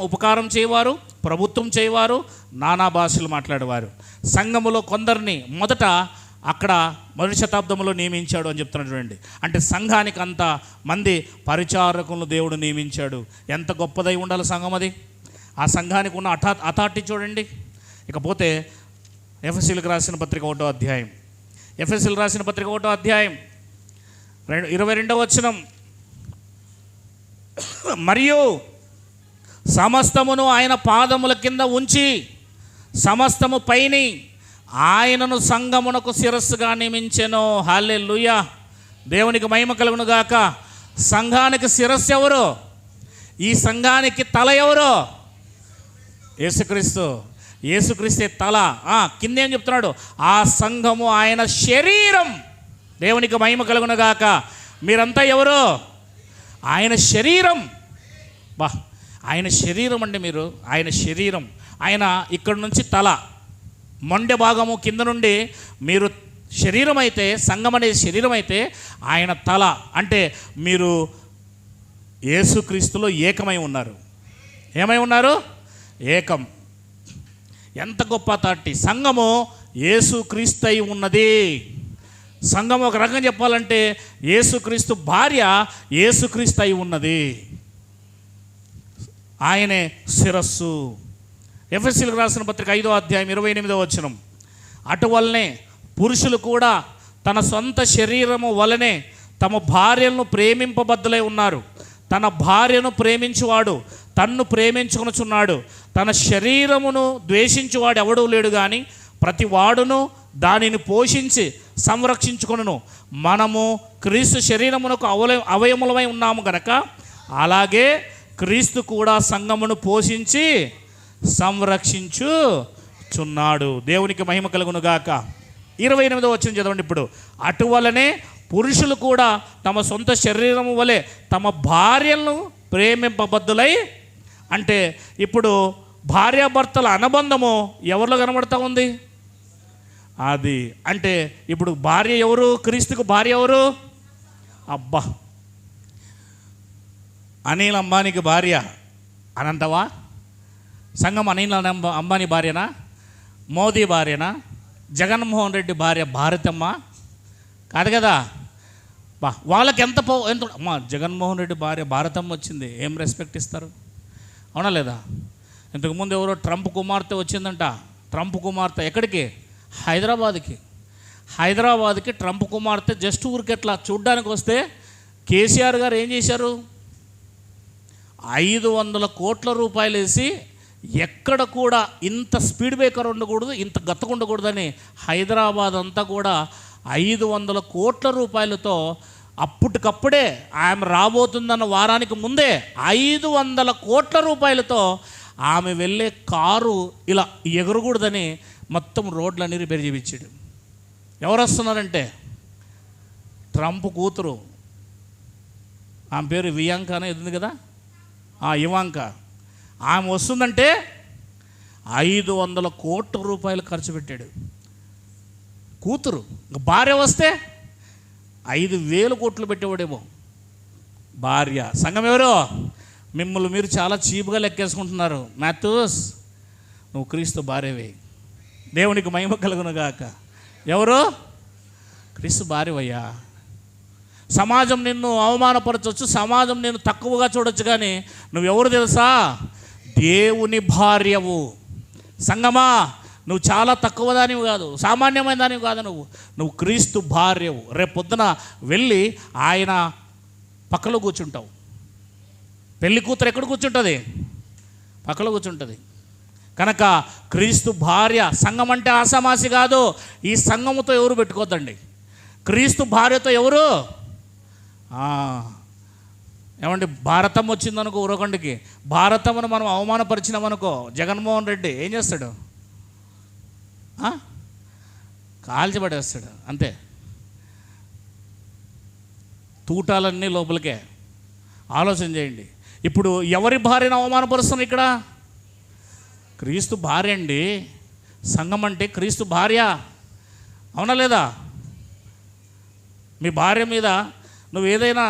ఉపకారం చేయవారు, ప్రభుత్వం చేయవారు, నానా భాషలు మాట్లాడేవారు. సంఘములో కొందరిని మొదట అక్కడ మొదటి శతాబ్దంలో నియమించాడు అని చెప్తున్నాడు చూడండి. అంటే సంఘానికి అంత మంది పరిచారకులను దేవుడు నియమించాడు. ఎంత గొప్పదై ఉండాలి సంఘం అది. ఆ సంఘానికి ఉన్న అథారిటీ చూడండి. ఇకపోతే ఎఫెసీయులకు రాసిన పత్రిక 1వ అధ్యాయం, ఎఫెసీయులకు రాసిన పత్రిక 1వ అధ్యాయం 22వ వచనం, మరియు సమస్తమును ఆయన పాదముల కింద ఉంచి సమస్తము పైని ఆయనను సంఘమునకు శిరస్సుగా నియమించెను. హల్లెలూయా, దేవునికి మహిమ కలుగును గాక. సంఘానికి శిరస్సు ఎవరు? ఈ సంఘానికి తల ఎవరు? యేసుక్రీస్తు. యేసుక్రీస్తే తల. కిందేం చెప్తున్నాడు? ఆ సంఘము ఆయన శరీరం. దేవునికి మహిమ కలుగును గాక. మీరంతా ఎవరు? ఆయన శరీరం. ఆయన శరీరం అండి మీరు. ఆయన శరీరం. ఆయన ఇక్కడ నుంచి తల, మొండె భాగము కింద నుండి మీరు శరీరం అయితే, సంఘం అనేది శరీరం అయితే, ఆయన తల. అంటే మీరు యేసుక్రీస్తులో ఏకమై ఉన్నారు. ఏమై ఉన్నారు? ఏకం. ఎంత గొప్ప తాటి! సంఘము యేసుక్రీస్తు అయి ఉన్నది. సంఘం ఒక రకంగా చెప్పాలంటే యేసుక్రీస్తు భార్య యేసుక్రీస్తు అయి ఉన్నది. ఆయనే శిరస్సు. ఎఫెసీయులకు రాసిన పత్రిక 5వ అధ్యాయం 28వ వచనం, అటువలనే పురుషులు కూడా తన సొంత శరీరము వలనే తమ భార్యలను ప్రేమింపబద్ధులై ఉన్నారు. తన భార్యను ప్రేమించువాడు తన్ను ప్రేమించుకొనుచున్నాడు. తన శరీరమును ద్వేషించువాడు ఎవడూ లేడు, కానీ ప్రతి వాడును దానిని పోషించి సంరక్షించుకొనును. మనము క్రీస్తు శరీరమునకు అవయములమై ఉన్నాము గనక అలాగే క్రీస్తు కూడా సంఘమును పోషించి సంరక్షించుచున్నాడు. దేవునికి మహిమ కలుగును గాక. 28వ వచనం చదవండి ఇప్పుడు. అటువలనే పురుషులు కూడా తమ సొంత శరీరము వలె తమ భార్యలను ప్రేమింపబద్ధులై. అంటే ఇప్పుడు భార్యాభర్తల అనుబంధము ఎవరిలో కనబడతా ఉంది? అది అంటే ఇప్పుడు భార్య ఎవరు? క్రీస్తుకు భార్య ఎవరు? అబ్బా, అనిల్ అంబానీకి భార్య అనంతవా? సంఘం అనిల్ అంబానీ భార్యనా? మోదీ భార్యనా? జగన్మోహన్ రెడ్డి భార్య భారతమ్మ కాదు కదా. వాళ్ళకి ఎంత అమ్మా, జగన్మోహన్ రెడ్డి భార్య భారతమ్మ వచ్చింది, ఏం రెస్పెక్ట్ ఇస్తారు? అవునా లేదా? ఇంతకుముందు ఎవరో ట్రంప్ కుమార్తె వచ్చిందంట. ట్రంప్ కుమార్తె ఎక్కడికి? హైదరాబాద్కి ట్రంప్ కుమార్తె జస్ట్ ఊరికెట్లా చూడ్డానికి వస్తే కేసీఆర్ గారు ఏం చేశారు? 500 కోట్ల రూపాయలు వేసి ఎక్కడ కూడా ఇంత స్పీడ్ బ్రేకర్ ఉండకూడదు, ఇంత గత్తగా ఉండకూడదని హైదరాబాద్ అంతా కూడా 500 కోట్ల రూపాయలతో అప్పటికప్పుడే ఆమె రాబోతుందన్న వారానికి ముందే 500 కోట్ల రూపాయలతో ఆమె వెళ్ళే కారు ఇలా ఎగరకూడదని మొత్తం రోడ్లన్నీ రిపేర్ చేయించాడు. ఎవరు వస్తున్నారంటే ట్రంప్ కూతురు, ఆమె పేరు వియాంక అనేది ఉంది కదా, ఇవాంక. ఆమె వస్తుందంటే 500 కోట్ల రూపాయలు ఖర్చు పెట్టాడు కూతురు. భార్య వస్తే 5,000 కోట్లు పెట్టేవాడేమో భార్య. సంఘం ఎవరో? మిమ్మల్ని మీరు చాలా చీప్గా లెక్కేసుకుంటున్నారు. మాథ్యూస్, నువ్వు క్రీస్తు భార్యవే. దేవునికి మహిమ కలుగును గాక. ఎవరు? క్రీస్తు భార్యవయ్యా. సమాజం నిన్ను అవమానపరచవచ్చు, సమాజం నిన్ను తక్కువగా చూడొచ్చు, కానీ నువ్వెవరు తెలుసా? దేవుని భార్యవు. సంగమా, నువ్వు చాలా తక్కువ దానివి కాదు, సామాన్యమైన దానివి కాదు. నువ్వు క్రీస్తు భార్యవు. రేపు పొద్దున వెళ్ళి ఆయన పక్కలో కూర్చుంటావు. పెళ్లి కూతురు ఎక్కడ కూర్చుంటుంది? పక్కలో కూర్చుంటుంది. కనుక క్రీస్తు భార్య. సంఘం అంటే ఆసామాసి కాదు. ఈ సంఘముతో ఎవరు పెట్టుకోద్దండి. క్రీస్తు భార్యతో ఎవరు? ఏమండి, భారతం వచ్చిందనుకో ఉరకొండకి, భారతమును మనం అవమానపరిచినామనుకో, జగన్మోహన్ రెడ్డి ఏం చేస్తాడు? కాల్చిపడేస్తాడు అంతే. తూటాలన్నీ లోపలికే. ఆలోచన చేయండి. ఇప్పుడు ఎవరి భార్యను అవమానపరుస్తున్నారు ఇక్కడ? క్రీస్తు భార్య అండి. సంఘం అంటే క్రీస్తు భార్య. అవునా లేదా? మీ భార్య మీద నువ్వు ఏదైనా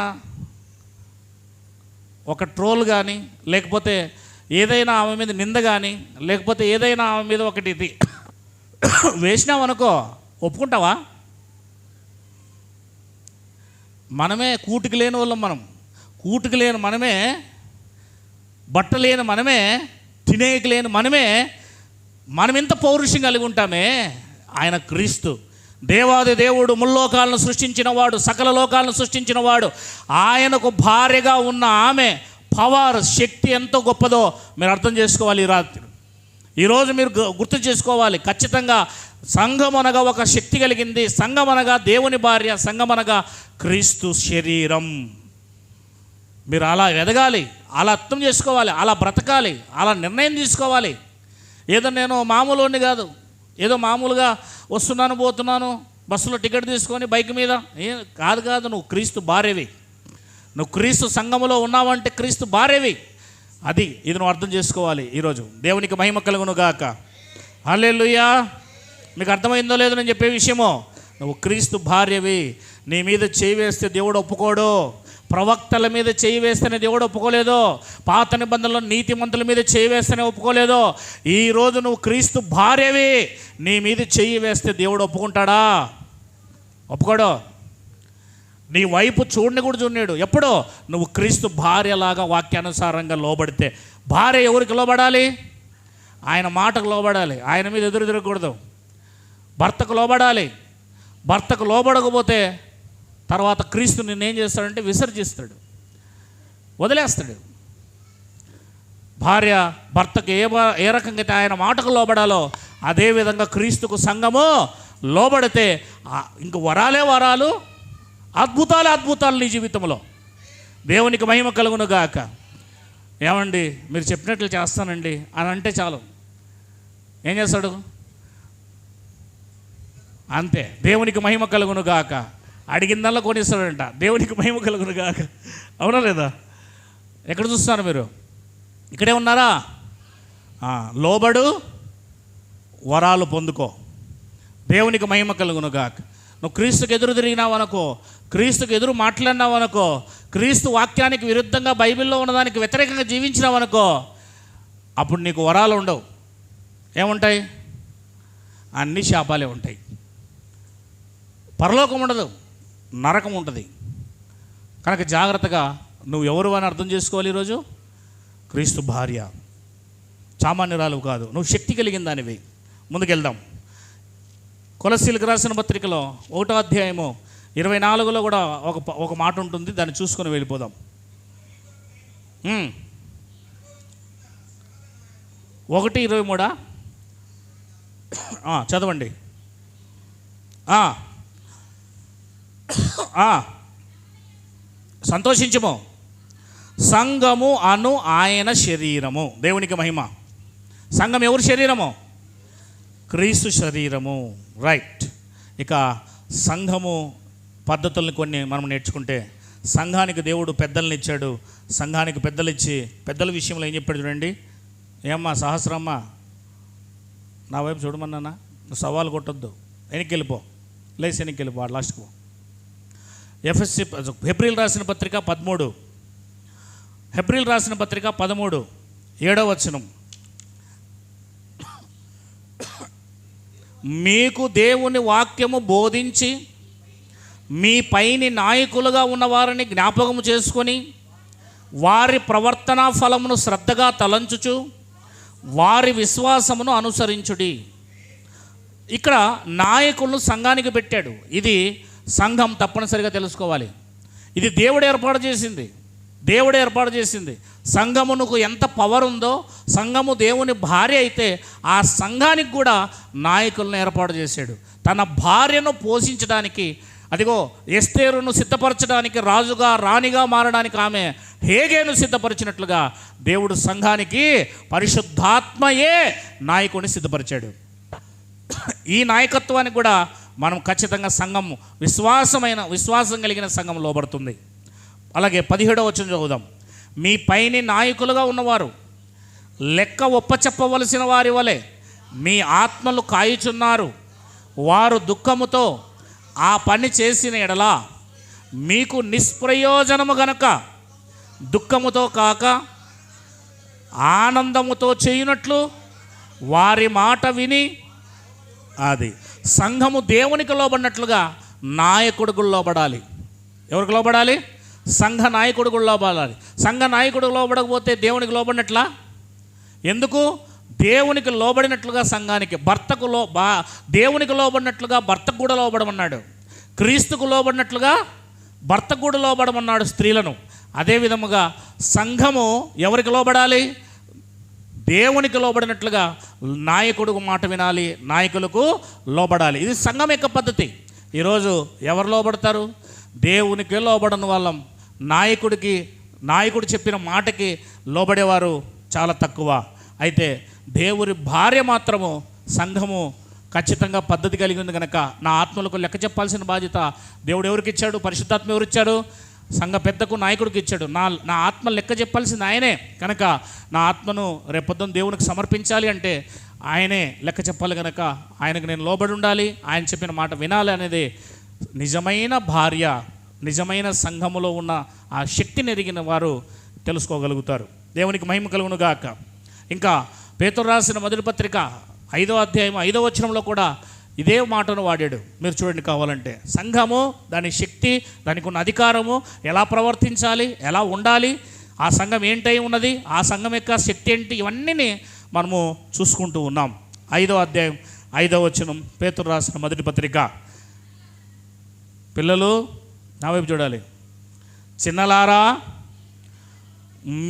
ఒక ట్రోల్ కానీ, లేకపోతే ఏదైనా ఆమె మీద నింద కానీ, లేకపోతే ఏదైనా ఆమె మీద ఒకటి ఇది వేసినామనుకో, ఒప్పుకుంటావా? మనమే కూటికి లేని వాళ్ళం. కూటికి లేని మనమే, బట్ట లేని మనమే, తినేకి లేని మనమే, మనం ఎంత పౌరుషం కలిగి ఉంటామే. ఆయన క్రీస్తు. దేవాది దేవుడు ముల్లోకాలను సృష్టించిన వాడు, సకల లోకాలను సృష్టించిన వాడు, ఆయనకు భార్యగా ఉన్న ఆమె పవర్, శక్తి ఎంతో గొప్పదో మీరు అర్థం చేసుకోవాలి. ఈ రాత్రి, ఈరోజు మీరు గుర్తు చేసుకోవాలి. ఖచ్చితంగా సంఘం అనగా ఒక శక్తి కలిగింది. సంఘం అనగా దేవుని భార్య, సంఘం అనగా క్రీస్తు శరీరం. మీరు అలా ఎదగాలి, అలా అర్థం చేసుకోవాలి, అలా బ్రతకాలి, అలా నిర్ణయం తీసుకోవాలి. ఏదో నేను మామూలుని కాదు, ఏదో మామూలుగా వస్తున్నాను పోతున్నాను బస్సులో టికెట్ తీసుకొని బైక్ మీద కాదు. నువ్వు క్రీస్తు భార్యవి, నువ్వు క్రీస్తు సంఘములో ఉన్నావంటే క్రీస్తు భార్యవి. ఇది నువ్వు అర్థం చేసుకోవాలి. ఈరోజు దేవునికి మహిమ కలుగును గాక. హల్లెలూయా. మీకు అర్థమైందో లేదో నేను చెప్పే విషయమో, నువ్వు క్రీస్తు భార్యవి. నీ మీద చేయి వేస్తే దేవుడు ఒప్పుకోడు. ప్రవక్తల మీద చేయి వేస్తేనే దేవుడు ఒప్పుకోలేదు. పాత నిబంధనలో నీతిమంతుల మీద చేయి వేస్తేనే ఒప్పుకోలేదు. ఈరోజు నువ్వు క్రీస్తు భార్యవి, నీ మీద చేయి వేస్తే దేవుడు ఒప్పుకుంటాడా? ఒప్పుకోడు. నీ వైపు చూడని కూడా చూడలేడు. ఎప్పుడో నువ్వు క్రీస్తు భార్యలాగా వాక్యానుసారంగా లోబడితే. భార్య ఎవరికి లోబడాలి? ఆయన మాటకు లోబడాలి, ఆయన మీద ఎదురు తిరగకూడదు. భర్తకు లోబడాలి. భర్తకు లోబడకపోతే తర్వాత క్రీస్తు నిన్నేం చేస్తాడంటే విసర్జిస్తాడు, వదిలేస్తాడు. భార్య భర్తకు ఏ రకంగా అయితే ఆయన మాటకు లోబడాలో అదేవిధంగా క్రీస్తుకు సంఘము లోబడితే ఇంక వరాలు, అద్భుతాలు నీ జీవితంలో. దేవునికి మహిమ కలుగును గాక. ఏమండి, మీరు చెప్పినట్లు చేస్తానండి అని అంటే చాలు, ఏం చేస్తాడు? అంతే. దేవునికి మహిమ కలుగును గాక. అడిగిందల్లా కొనిస్తాడంట. దేవునికి మహిమ కలుగును గాక. అవునా లేదా? ఎక్కడ చూస్తున్నారు మీరు? ఇక్కడే ఉన్నారా? లోబడు, వరాలు పొందుకో. దేవునికి మహిమ కలుగును గాక. నువ్వు క్రీస్తుకు ఎదురు తిరిగినావు అనుకో, క్రీస్తుకు ఎదురు మాట్లాడినావు అనుకో, క్రీస్తు వాక్యానికి విరుద్ధంగా బైబిల్లో ఉన్నదానికి వ్యతిరేకంగా జీవించినావు అనుకో, అప్పుడు నీకు వరాలు ఉండవు. ఏముంటాయి? అన్ని శాపాలే ఉంటాయి. పరలోకం ఉండదు, నరకం ఉంటుంది. కనుక జాగ్రత్తగా నువ్వు ఎవరు అని అర్థం చేసుకోవాలి. ఈరోజు క్రీస్తు భార్య, సామాన్యురాలు కాదు, నువ్వు శక్తి కలిగిన దానివి. ముందుకెళ్దాం. కొలస్సీలకు రాసిన పత్రికలో 1వ అధ్యాయము 24లో కూడా ఒక మాట ఉంటుంది, దాన్ని చూసుకొని వెళ్ళిపోదాం. 1:23 చదవండి. సంతోషించము, సంఘము అను ఆయన శరీరము. దేవునికి మహిమ. సంఘం ఎవరి శరీరము? క్రీస్తు శరీరము. రైట్. ఇక సంఘము పద్ధతుల్ని కొన్ని మనం నేర్చుకుంటే, సంఘానికి దేవుడు పెద్దల్ని ఇచ్చాడు. సంఘానికి పెద్దలు ఇచ్చి, పెద్దల విషయంలో ఏం చెప్పాడు చూడండి. ఏమ్మా సహస్రమ్మ, నా వైపు చూడమన్నా, నువ్వు సవాలు కొట్టొద్దు, వెనక్కి వెళ్ళిపో, లేచి వెనక్కి వెళ్ళిపో, లాస్ట్కి పో. హెబ్రీలు రాసిన పత్రిక 13, హెబ్రీలు రాసిన పత్రిక 13 7వ వచనం. మీకు దేవుని వాక్యము బోధించి మీ పైని నాయకులుగా ఉన్నవారిని జ్ఞాపకము చేసుకొని వారి ప్రవర్తనా ఫలమును శ్రద్ధగా తలంచుచు వారి విశ్వాసమును అనుసరించుడి. ఇక్కడ నాయకులను సంఘానికి పెట్టాడు. ఇది సంఘం తప్పనిసరిగా తెలుసుకోవాలి. ఇది దేవుడు ఏర్పాటు చేసింది. దేవుడు ఏర్పాటు చేసింది. సంఘమునకు ఎంత పవర్ ఉందో, సంఘము దేవుని భార్య అయితే ఆ సంఘానికి కూడా నాయకులను ఏర్పాటు చేశాడు. తన భార్యను పోషించడానికి, అదిగో ఎస్తేరును సిద్ధపరచడానికి, రాజుగా రాణిగా మారడానికి ఆమె హేగేను సిద్ధపరిచినట్లుగా దేవుడు సంఘానికి పరిశుద్ధాత్మయే నాయకుడిని సిద్ధపరిచాడు. ఈ నాయకత్వానికి కూడా మనం ఖచ్చితంగా సంఘం విశ్వాసం కలిగిన సంఘం లోబడుతుంది. అలాగే 17వ వచనం చదువుదాం. మీ పైని నాయకులుగా ఉన్నవారు లెక్క ఒప్పచెప్పవలసిన వారి వలె మీ ఆత్మలు కాయుచున్నారు. వారు దుఃఖముతో ఆ పని చేసిన ఎడల మీకు నిష్ప్రయోజనము గనక దుఃఖముతో కాక ఆనందముతో చేయునట్లు వారి మాట విని, అది సంఘము దేవునికి లోబడినట్లుగా నాయకుడికి లోబడాలి. ఎవరికి లోబడాలి? సంఘ నాయకుడికి లోబడాలి. సంఘ నాయకుడికి లోబడకపోతే దేవునికి లోబడినట్లా? ఎందుకు? దేవునికి లోబడినట్లుగా సంఘానికి, దేవునికి లోబడినట్లుగా భర్తకు కూడా లోబడమన్నాడు. క్రీస్తుకు లోబడినట్లుగా భర్తకు కూడా లోబడమన్నాడు స్త్రీలను. అదే విధముగా సంఘము ఎవరికి లోబడాలి? దేవునికి లోబడినట్లుగా నాయకుడికి మాట వినాలి, నాయకులకు లోబడాలి. ఇది సంఘం యొక్క పద్ధతి. ఈరోజు ఎవరు లోబడతారు? దేవునికి లోబడని వాళ్ళం. నాయకుడు చెప్పిన మాటకి లోబడేవారు చాలా తక్కువ. అయితే దేవుని భార్య మాత్రము సంఘము ఖచ్చితంగా పద్ధతి కలిగి ఉంది కనుక నా ఆత్మలకు లెక్క చెప్పాల్సిన బాధ్యత దేవుడు ఎవరికి ఇచ్చాడు? పరిశుద్ధాత్మ ఎవరు ఇచ్చాడు? సంఘ పెద్దకు, నాయకుడికి ఇచ్చాడు. నా ఆత్మ లెక్క చెప్పాల్సింది ఆయనే కనుక నా ఆత్మను రేపొద్దున దేవునికి సమర్పించాలి అంటే ఆయనే లెక్క చెప్పాలి కనుక ఆయనకు నేను లోబడి ఉండాలి, ఆయన చెప్పిన మాట వినాలి అనేది నిజమైన భార్య, నిజమైన సంఘములో ఉన్న ఆ శక్తిని ఎరిగిన వారు తెలుసుకోగలుగుతారు. దేవునికి మహిమ కలుగును గాక. ఇంకా పేతురు రాసిన మొదటి పత్రిక 5వ అధ్యాయం 5వ వచనంలో కూడా ఇదే మాటను వాడాడు. మీరు చూడండి కావాలంటే. సంఘము, దాని శక్తి, దానికి ఉన్న అధికారము, ఎలా ప్రవర్తించాలి, ఎలా ఉండాలి, ఆ సంఘం ఏంటై ఉన్నది, ఆ సంఘం యొక్క శక్తి ఏంటి, ఇవన్నీ మనము చూసుకుంటూ ఉన్నాం. 5వ అధ్యాయం 5వ వచనం పేతురు రాసిన మొదటి పత్రిక. పిల్లలు నా వైపు చూడాలి. చిన్నలారా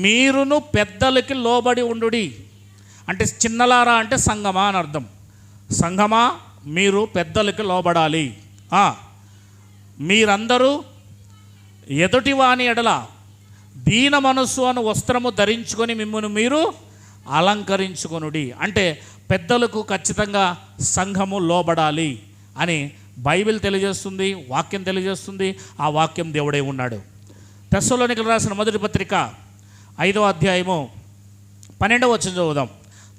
మీరును పెద్దలకి లోబడి ఉండుడి. అంటే చిన్నలారా అంటే సంఘమా అని అర్థం. సంఘమా మీరు పెద్దలకి లోబడాలి. మీరందరూ ఎదుటి వాని ఎడల దీన మనస్సు అను వస్త్రము ధరించుకొని మిమ్మల్ని మీరు అలంకరించుకొనుడి. అంటే పెద్దలకు ఖచ్చితంగా సంఘము లోబడాలి అని బైబిల్ తెలియజేస్తుంది, వాక్యం తెలియజేస్తుంది. ఆ వాక్యం దేవుడే ఉన్నాడు. తెస్సలోనికలు రాసిన మొదటి పత్రిక 5వ అధ్యాయము 12వ వచనం చదువుదాం.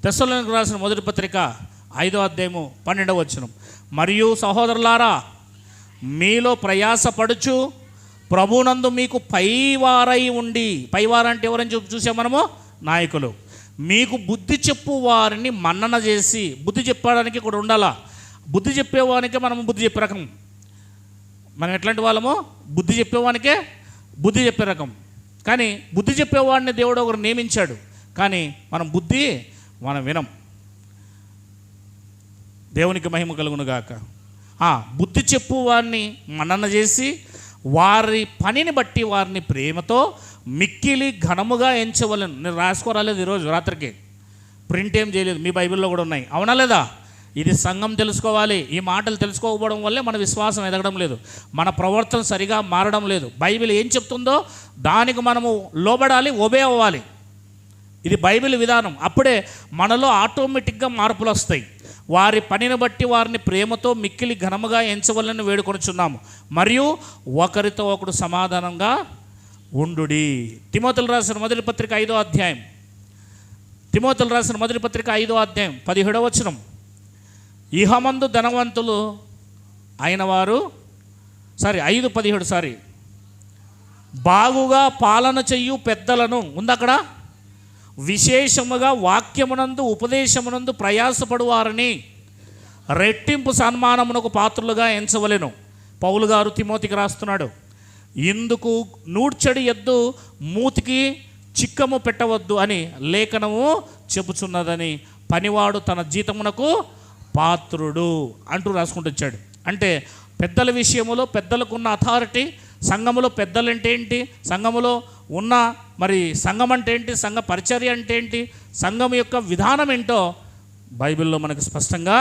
తెస్సలోనికలు రాసిన మొదటి పత్రిక 5వ అధ్యాయము 12వ వచనం. మరియు సహోదరులారా మీలో ప్రయాసపడుచు ప్రభునందు మీకు పైవారై ఉండి, పైవారు అంటే ఎవరని చూసాం మనము? నాయకులు. మీకు బుద్ధి చెప్పు వారిని మన్నన చేసి, బుద్ధి చెప్పడానికి కూడా ఉండాలా. బుద్ధి చెప్పేవానికే మనము బుద్ధి చెప్పే రకం. మనం ఎట్లాంటి వాళ్ళము? బుద్ధి చెప్పేవానికే బుద్ధి చెప్పే రకం. కానీ బుద్ధి చెప్పేవాడిని దేవుడు ఒకరు నియమించాడు, కానీ మనం వినం. దేవునికి మహిమ కలుగును గాక. బుద్ధి చెప్పు వారిని మన్నన చేసి వారి పనిని బట్టి వారిని ప్రేమతో మిక్కిలి ఘనముగా ఎంచవలను. నేను రాసుకోరాలేదు ఈరోజు రాత్రికి, ప్రింట్ ఏం చేయలేదు, మీ బైబిల్లో కూడా ఉన్నాయి. అవునా లేదా? ఇది సంఘం తెలుసుకోవాలి. ఈ మాటలు తెలుసుకోకపోవడం వల్లే మన విశ్వాసం ఎదగడం లేదు, మన ప్రవర్తన సరిగా మారడం లేదు. బైబిల్ ఏం చెప్తుందో దానికి మనము లోబడాలి, ఒబే అవ్వాలి. ఇది బైబిల్ విధానం. అప్పుడే మనలో ఆటోమేటిక్గా మార్పులు వస్తాయి. వారి పనిని బట్టి వారిని ప్రేమతో మిక్కిలి ఘనముగా ఎంచవలని వేడుకొనుచున్నాము. మరియు ఒకరితో ఒకడు సమాధానంగా ఉండుడి. తిమోతిలు రాసిన మొదటి పత్రిక 5వ అధ్యాయం, తిమోతిలు రాసిన మొదటి పత్రిక 5వ అధ్యాయం 17వ వచనం. ఇహమందు ధనవంతులు అయిన వారు 5:17 బాగుగా పాలన చెయ్యు పెద్దలను ఉందక్కడ, విశేషముగా వాక్యమునందు ఉపదేశమునందు ప్రయాసపడు వారిని రెట్టింపు సన్మానమునకు పాత్రులుగా ఎంచవలెను. పౌలు గారు తిమోతికి రాస్తున్నాడు. ఇందుకు నూడ్చడి ఎద్దు మూతికి చిక్కము పెట్టవద్దు అని లేఖనము చెబుచున్నదని పనివాడు తన జీతమునకు పాత్రుడు అంటూ రాసుకుంటూ వచ్చాడు. అంటే పెద్దల విషయంలో పెద్దలకు ఉన్న అథారిటీ, సంఘములో పెద్దలు అంటే ఏంటి, సంఘములో ఉన్న మరి సంఘం అంటే ఏంటి, సంఘ పరిచర్య అంటే ఏంటి, సంఘం యొక్క విధానం ఏంటో బైబిల్లో మనకు స్పష్టంగా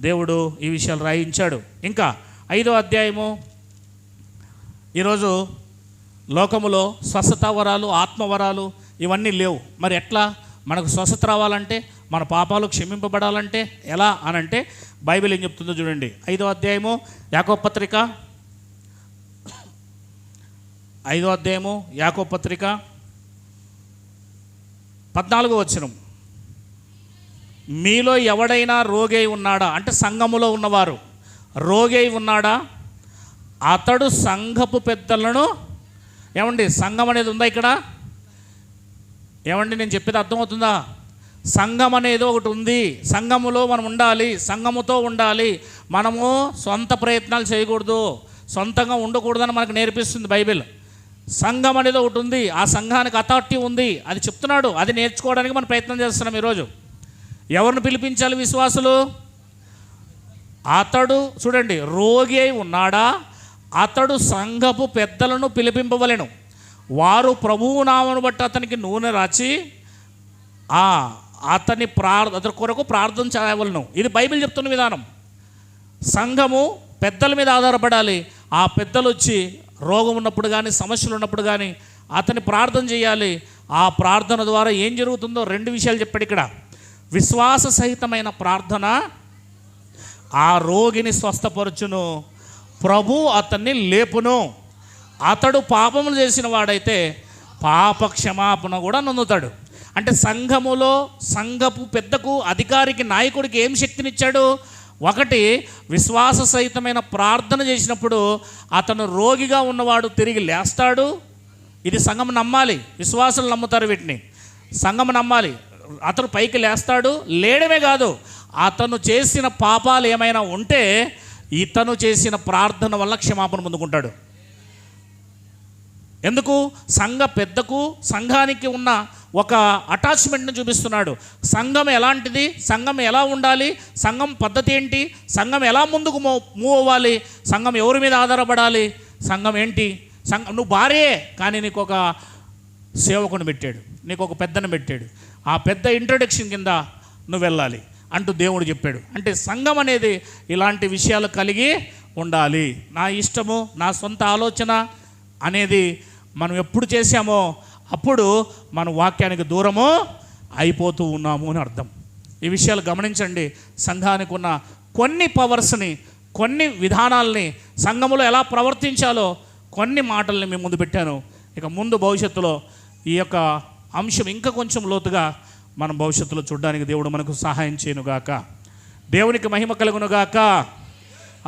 దేవుడు ఈ విషయాలు రాయించాడు. ఇంకా 5వ అధ్యాయము. ఈరోజు లోకములో స్వస్థత వరాలు, ఆత్మవరాలు ఇవన్నీ లేవు. మరి ఎట్లా మనకు స్వస్థత రావాలంటే, మన పాపాలు క్షమింపబడాలంటే ఎలా అనంటే బైబిల్ ఏం చెప్తుందో చూడండి. 5వ అధ్యాయము యాకోబు పత్రిక, 5వ అధ్యాయము యాకోబు పత్రిక 14వ వచనం. మీలో ఎవడైనా రోగై ఉన్నాడా, అంటే సంఘములో ఉన్నవారు రోగై ఉన్నాడా, అతడు సంఘపు పెద్దలను, ఏమండి సంఘం అనేది ఉందా ఇక్కడ? ఏమండి నేను చెప్పేది అర్థమవుతుందా? సంఘం అనేది ఒకటి ఉంది. సంఘములో మనం ఉండాలి, సంఘముతో ఉండాలి. మనము సొంత ప్రయత్నాలు చేయకూడదు, సొంతంగా ఉండకూడదని మనకు నేర్పిస్తుంది బైబిల్. సంఘం అనేది ఒకటి ఉంది, ఆ సంఘానికి అథారిటీ ఉంది, అది చెప్తున్నాడు. అది నేర్చుకోవడానికి మనం ప్రయత్నం చేస్తున్నాం ఈరోజు. ఎవరిని పిలిపించాలి విశ్వాసులు? అతడు చూడండి, రోగి అయి ఉన్నాడా, అతడు సంఘపు పెద్దలను పిలిపింపవలెను. వారు ప్రభువు నామమును బట్టి అతనికి నూనె రాచి అతని కొరకు ప్రార్థన చేయవలను. ఇది బైబిల్ చెప్తున్న విధానం. సంఘము పెద్దల మీద ఆధారపడాలి. ఆ పెద్దలు వచ్చి రోగం ఉన్నప్పుడు కానీ, సమస్యలు ఉన్నప్పుడు కానీ అతని ప్రార్థన చేయాలి. ఆ ప్రార్థన ద్వారా ఏం జరుగుతుందో 2 విషయాలు చెప్పాడు ఇక్కడ. విశ్వాస సహితమైన ప్రార్థన ఆ రోగిని స్వస్థపరచును, ప్రభు అతన్ని లేపును. అతడు పాపములు చేసిన వాడైతే పాప క్షమాపణ కూడా నొందుతాడు. అంటే సంఘములో సంఘపు పెద్దకు, అధికారికి, నాయకుడికి ఏం శక్తినిచ్చాడు? 1, విశ్వాస సహితమైన ప్రార్థన చేసినప్పుడు అతను రోగిగా ఉన్నవాడు తిరిగి లేస్తాడు. ఇది సంఘం నమ్మాలి. విశ్వాసులు నమ్ముతారు వీటిని, సంఘం నమ్మాలి. అతను పైకి లేస్తాడు. లేడమే కాదు, అతను చేసిన పాపాలు ఏమైనా ఉంటే ఇతను చేసిన ప్రార్థన వల్ల క్షమాపణ పొందుకుంటాడు. ఎందుకు? సంఘ పెద్దకు సంఘానికి ఉన్న ఒక అటాచ్మెంట్ని చూపిస్తున్నాడు. సంఘం ఎలాంటిది, సంఘం ఎలా ఉండాలి, సంఘం పద్ధతి ఏంటి, సంఘం ఎలా ముందుకు మూవ్ అవ్వాలి, సంఘం ఎవరి మీద ఆధారపడాలి, సంఘం ఏంటి. నువ్వు భార్యే కానీ నీకు ఒక సేవకుని పెట్టాడు, నీకు ఒక పెద్దను పెట్టాడు. ఆ పెద్ద ఇంట్రొడక్షన్ కింద నువ్వు వెళ్ళాలి అంటూ దేవుడు చెప్పాడు. అంటే సంఘం అనేది ఇలాంటి విషయాలు కలిగి ఉండాలి. నా ఇష్టము, నా సొంత ఆలోచన అనేది మనం ఎప్పుడు చేశామో అప్పుడు మనం వాక్యానికి దూరము అయిపోతూ ఉన్నాము అని అర్థం. ఈ విషయాలు గమనించండి. సంఘానికి ఉన్న కొన్ని పవర్స్ని, కొన్ని విధానాలని, సంఘములో ఎలా ప్రవర్తించాలో కొన్ని మాటల్ని మేము ముందు పెట్టాను. ఇక ముందు భవిష్యత్తులో ఈ యొక్క అంశం ఇంకా కొంచెం లోతుగా మనం భవిష్యత్తులో చూడడానికి దేవుడు మనకు సహాయం చేయనుగాక. దేవునికి మహిమ కలుగునుగాక.